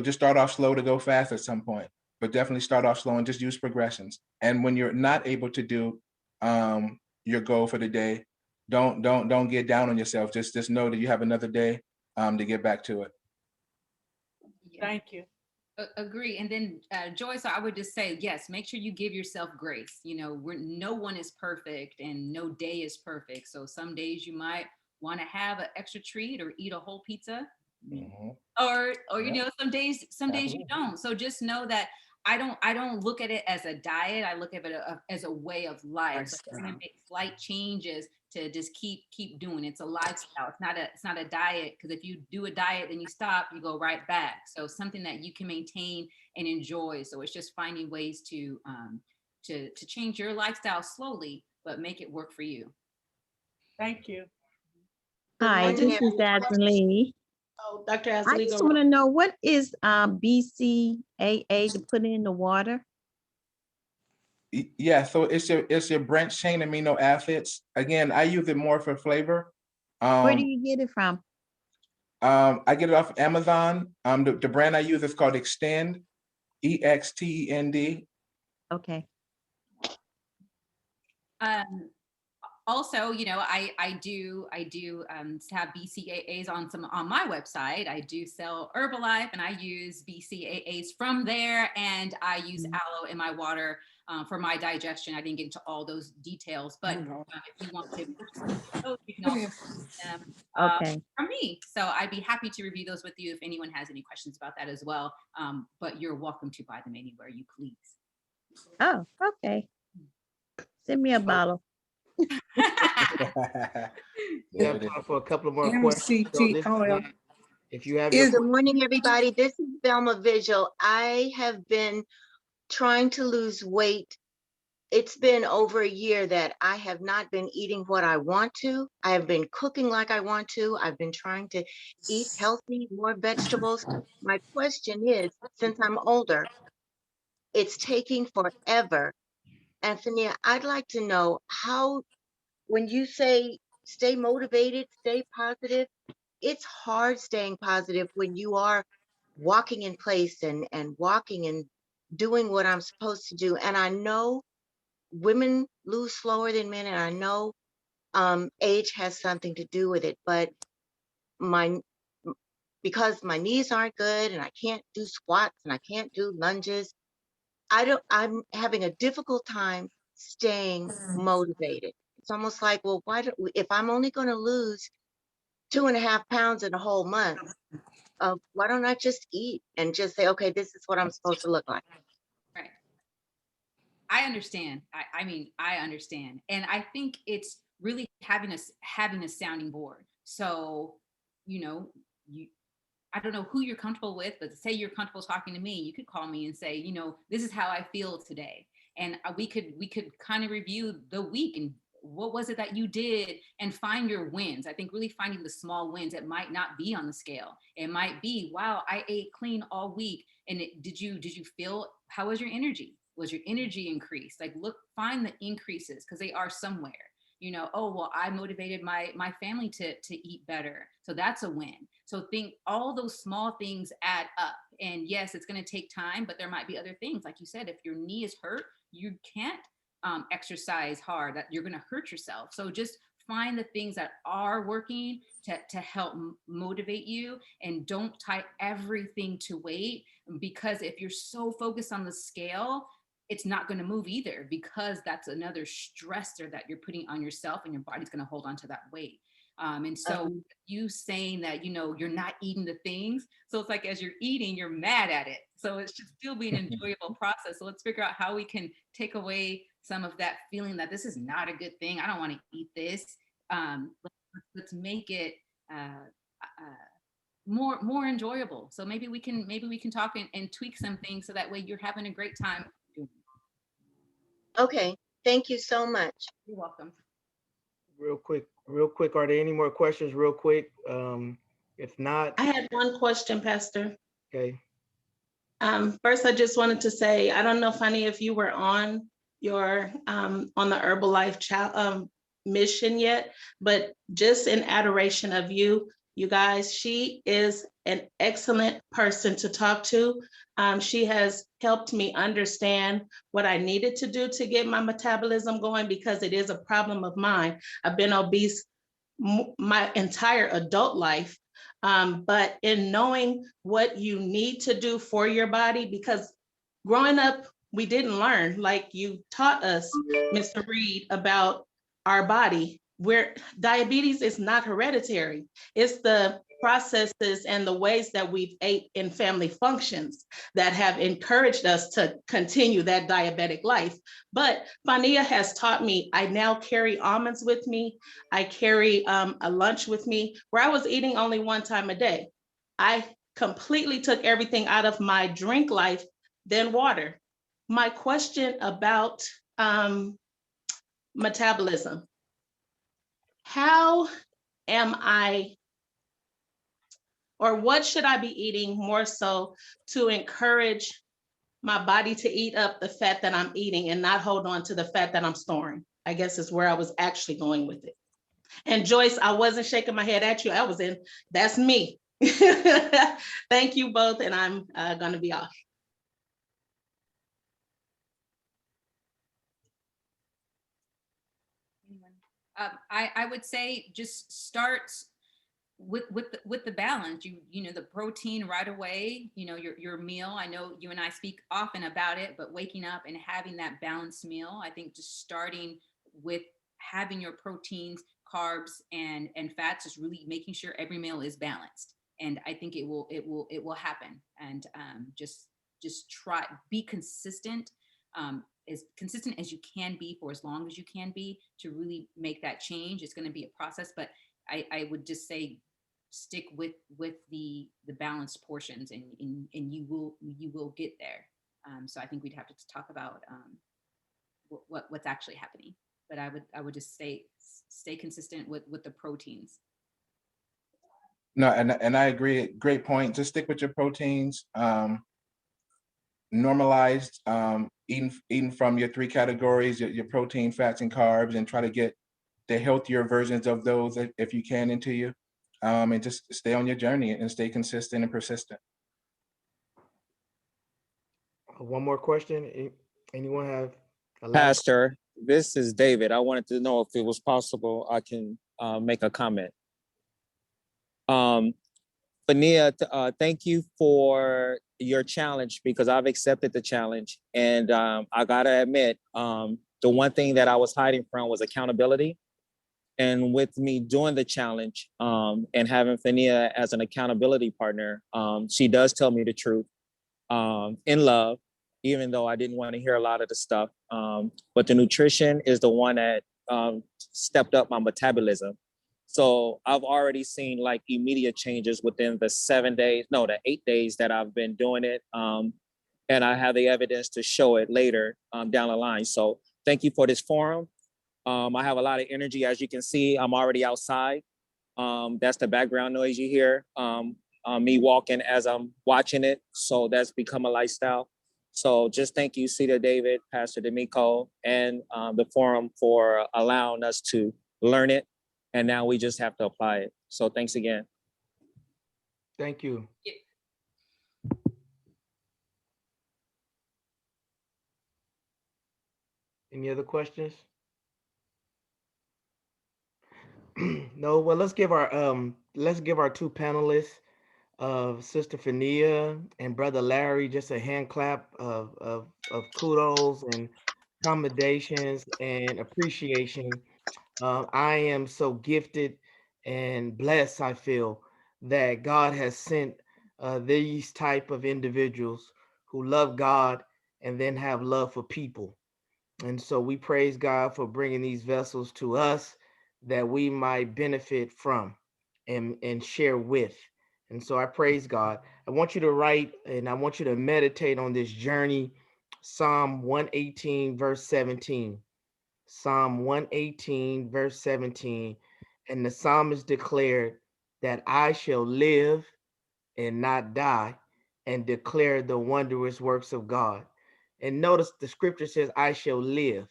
just start off slow to go fast at some point, but definitely start off slow and just use progressions. And when you're not able to do your goal for the day, don't get down on yourself. Just know that you have another day to get back to it. Thank you. Agree. And then Joyce, I would just say, yes, make sure you give yourself grace. You know, no one is perfect and no day is perfect. So some days you might want to have an extra treat or eat a whole pizza, or you know, some days you don't. So just know that I don't look at it as a diet. I look at it as a way of life. So I'm gonna make slight changes to just keep doing it. It's a lifestyle. It's not a diet, because if you do a diet then you stop, you go right back. So something that you can maintain and enjoy. So it's just finding ways to change your lifestyle slowly, but make it work for you. Thank you. Hi, this is Azalee. Oh, Dr. Azalee. I just want to know, what is BCAA to put in the water? Yeah, so it's your branched chain amino acids. Again, I use it more for flavor. Where do you get it from? I get it off of Amazon. The brand I use is called Extend, EXTEND. Okay. Also, you know, I do have BCAAs on my website. I do sell Herbalife, and I use BCAAs from there, and I use aloe in my water for my digestion. I didn't get into all those details, but if you want to, you can also use them from me. So I'd be happy to review those with you if anyone has any questions about that as well. But you're welcome to buy them anywhere you please. Oh, okay. Send me a bottle. We have time for a couple of more questions. So if you have Good morning, everybody. This is Velma Vigil. I have been trying to lose weight. It's been over a year that I have not been eating what I want to. I have been cooking like I want to. I've been trying to eat healthy, more vegetables. My question is, since I'm older, it's taking forever. And Fawnia, I'd like to know how, when you say stay motivated, stay positive, it's hard staying positive when you are walking in place and walking and doing what I'm supposed to do. And I know women lose slower than men, and I know age has something to do with it, but my because my knees aren't good and I can't do squats and I can't do lunges, I'm having a difficult time staying motivated. It's almost like, well, if I'm only going to lose 2.5 pounds in a whole month, why don't I just eat and just say, okay, this is what I'm supposed to look like? Right. I understand. I mean, I understand. And I think it's really having a sounding board. So, you know, I don't know who you're comfortable with, but say you're comfortable talking to me, you could call me and say, you know, this is how I feel today. And we could kind of review the week and what was it that you did and find your wins. I think really finding the small wins. It might not be on the scale. It might be, wow, I ate clean all week. And did you feel, how was your energy? Was your energy increased? Like, look, find the increases because they are somewhere. You know, oh, well, I motivated my family to eat better. So that's a win. So think all those small things add up. And yes, it's going to take time, but there might be other things. Like you said, if your knee is hurt, you can't exercise hard, that you're going to hurt yourself. So just find the things that are working to help motivate you, and don't tie everything to weight, because if you're so focused on the scale, it's not going to move either, because that's another stressor that you're putting on yourself, and your body's going to hold on to that weight. And so you saying that, you know, you're not eating the things. So it's like, as you're eating, you're mad at it. So it should still be an enjoyable process. So let's figure out how we can take away some of that feeling that this is not a good thing. I don't want to eat this. Let's make it more enjoyable. So maybe we can talk and tweak some things so that way you're having a great time. Okay, thank you so much. You're welcome. Real quick, are there any more questions real quick? If not. I had one question, Pastor. Okay. First, I just wanted to say, I don't know, Fawnia, if you were on your on the Herbalife mission yet, but just in adoration of you guys, she is an excellent person to talk to. She has helped me understand what I needed to do to get my metabolism going, because it is a problem of mine. I've been obese my entire adult life. But in knowing what you need to do for your body, because growing up, we didn't learn, like you taught us, Mr. Reed, about our body, where diabetes is not hereditary. It's the processes and the ways that we've ate in family functions that have encouraged us to continue that diabetic life. But Fawnia has taught me, I now carry almonds with me. I carry a lunch with me, where I was eating only one time a day. I completely took everything out of my drink life, then water. My question about metabolism: how am I, or what should I be eating more so to encourage my body to eat up the fat that I'm eating and not hold on to the fat that I'm storing? I guess is where I was actually going with it. And Joyce, I wasn't shaking my head at you. I was in, that's me. Thank you both, and I'm gonna be off. I would say just start with the balance. You know, the protein right away, you know, your meal. I know you and I speak often about it, but waking up and having that balanced meal, I think just starting with having your proteins, carbs, and fats, is really making sure every meal is balanced. And I think it will happen. And just try, be consistent, as consistent as you can be for as long as you can be, to really make that change. It's going to be a process, but I would just say stick with the balanced portions, and you will get there. So I think we'd have to talk about what's actually happening. But I would just stay consistent with the proteins. No, and I agree. Great point. Just stick with your proteins. normalize eating from your 3 categories, your protein, fats, and carbs, and try to get the healthier versions of those if you can into you, and just stay on your journey and stay consistent and persistent. One more question. Anyone have a last? Pastor, this is David. I wanted to know if it was possible I can make a comment. Fawnia, thank you for your challenge, because I've accepted the challenge. And I gotta admit, the one thing that I was hiding from was accountability. And with me doing the challenge and having Fawnia as an accountability partner, she does tell me the truth in love, even though I didn't want to hear a lot of the stuff. But the nutrition is the one that stepped up my metabolism. So I've already seen like immediate changes within the 8 days that I've been doing it. And I have the evidence to show it later down the line. So thank you for this forum. I have a lot of energy. As you can see, I'm already outside. That's the background noise you hear. Me walking as I'm watching it. So that's become a lifestyle. So just thank you, Cedar David, Pastor Demiko, and the forum for allowing us to learn it. And now we just have to apply it. So thanks again. Thank you. Any other questions? No. Well, let's give our two panelists, Sister Fawnia and Brother Larry, just a hand clap of kudos and commendations and appreciation. I am so gifted and blessed, I feel, that God has sent these type of individuals who love God and then have love for people. And so we praise God for bringing these vessels to us that we might benefit from and share with. And so I praise God. I want you to write and I want you to meditate on this journey. Psalm 118, verse 17. Psalm 118, verse 17. And the psalmist declared that I shall live and not die and declare the wondrous works of God. And notice the scripture says, I shall live.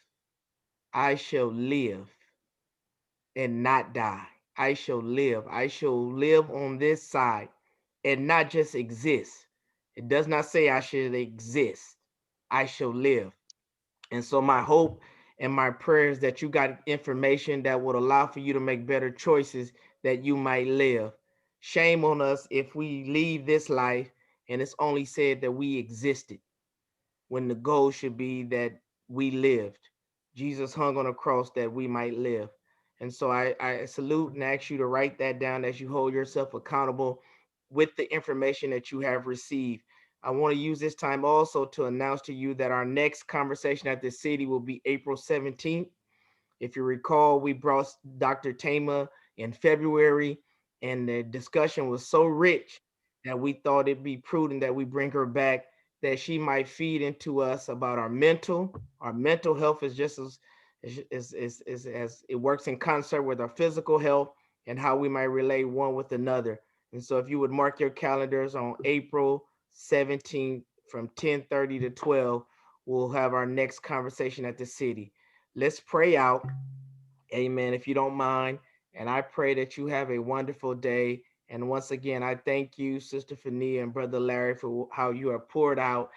I shall live and not die. I shall live. I shall live on this side and not just exist. It does not say I should exist. I shall live. And so my hope and my prayer is that you got information that would allow for you to make better choices that you might live. Shame on us if we leave this life and it's only said that we existed, when the goal should be that we lived. Jesus hung on a cross that we might live. And so I salute and ask you to write that down as you hold yourself accountable with the information that you have received. I want to use this time also to announce to you that our next conversation at the city will be April 17th. If you recall, we brought Dr. Tama in February, and the discussion was so rich that we thought it'd be prudent that we bring her back, that she might feed into us about our mental health is just as it works in concert with our physical health and how we might relate one with another. And so if you would mark your calendars on April 17th from 10:30 to 12, we'll have our next conversation at the city. Let's pray out. Amen. If you don't mind. And I pray that you have a wonderful day. And once again, I thank you, Sister Fawnia and Brother Larry, for how you are poured out.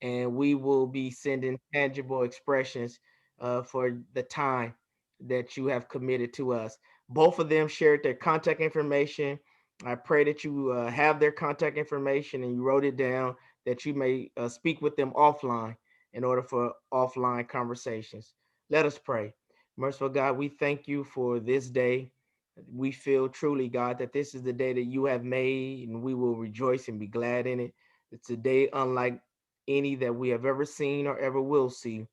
And we will be sending tangible expressions for the time that you have committed to us. Both of them shared their contact information. I pray that you have their contact information and you wrote it down, that you may speak with them offline in order for offline conversations. Let us pray. Merciful God, we thank you for this day. We feel truly, God, that this is the day that you have made, and we will rejoice and be glad in it. It's a day unlike any that we have ever seen or ever will see.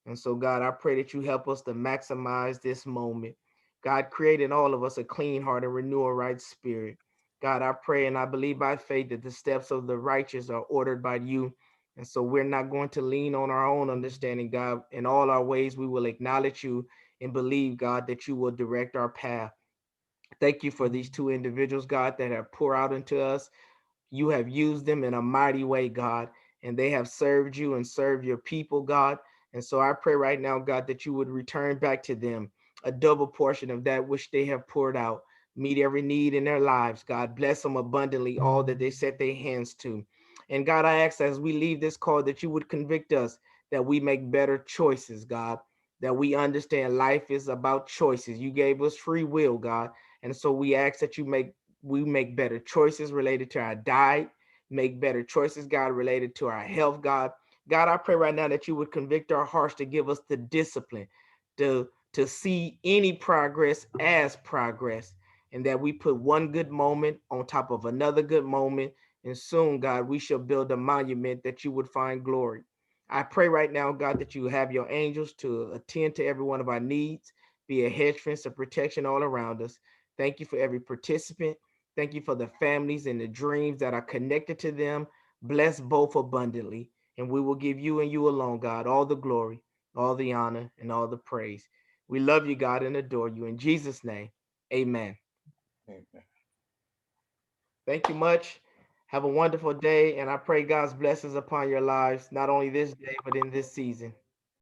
And so, God, I pray that you help us to maximize this moment. God, create in all of us a clean heart and renew a right spirit. God, I pray and I believe by faith that the steps of the righteous are ordered by you. And so we're not going to lean on our own understanding, God. In all our ways, we will acknowledge you and believe, God, that you will direct our path. Thank you for these two individuals, God, that have poured out into us. You have used them in a mighty way, God. and they have served you and served your people, God. And so I pray right now, God, that you would return back to them a double portion of that which they have poured out. Meet every need in their lives, God. Bless them abundantly, all that they set their hands to. And God, I ask as we leave this call that you would convict us, that we make better choices, God, that we understand life is about choices. You gave us free will, God. And so we ask that we make better choices related to our diet, make better choices, God, related to our health, God. God, I pray right now that you would convict our hearts to give us the discipline to see any progress as progress, and that we put one good moment on top of another good moment. And soon, God, we shall build a monument that you would find glory. I pray right now, God, that you have your angels to attend to every one of our needs, be a hedge fence of protection all around us. Thank you for every participant. Thank you for the families and the dreams that are connected to them. Bless both abundantly. And we will give you and you alone, God, all the glory, all the honor, and all the praise. We love you, God, and adore you. In Jesus' name, amen. Amen. Thank you much. Have a wonderful day, and I pray God's blessings upon your lives, not only this day, but in this season.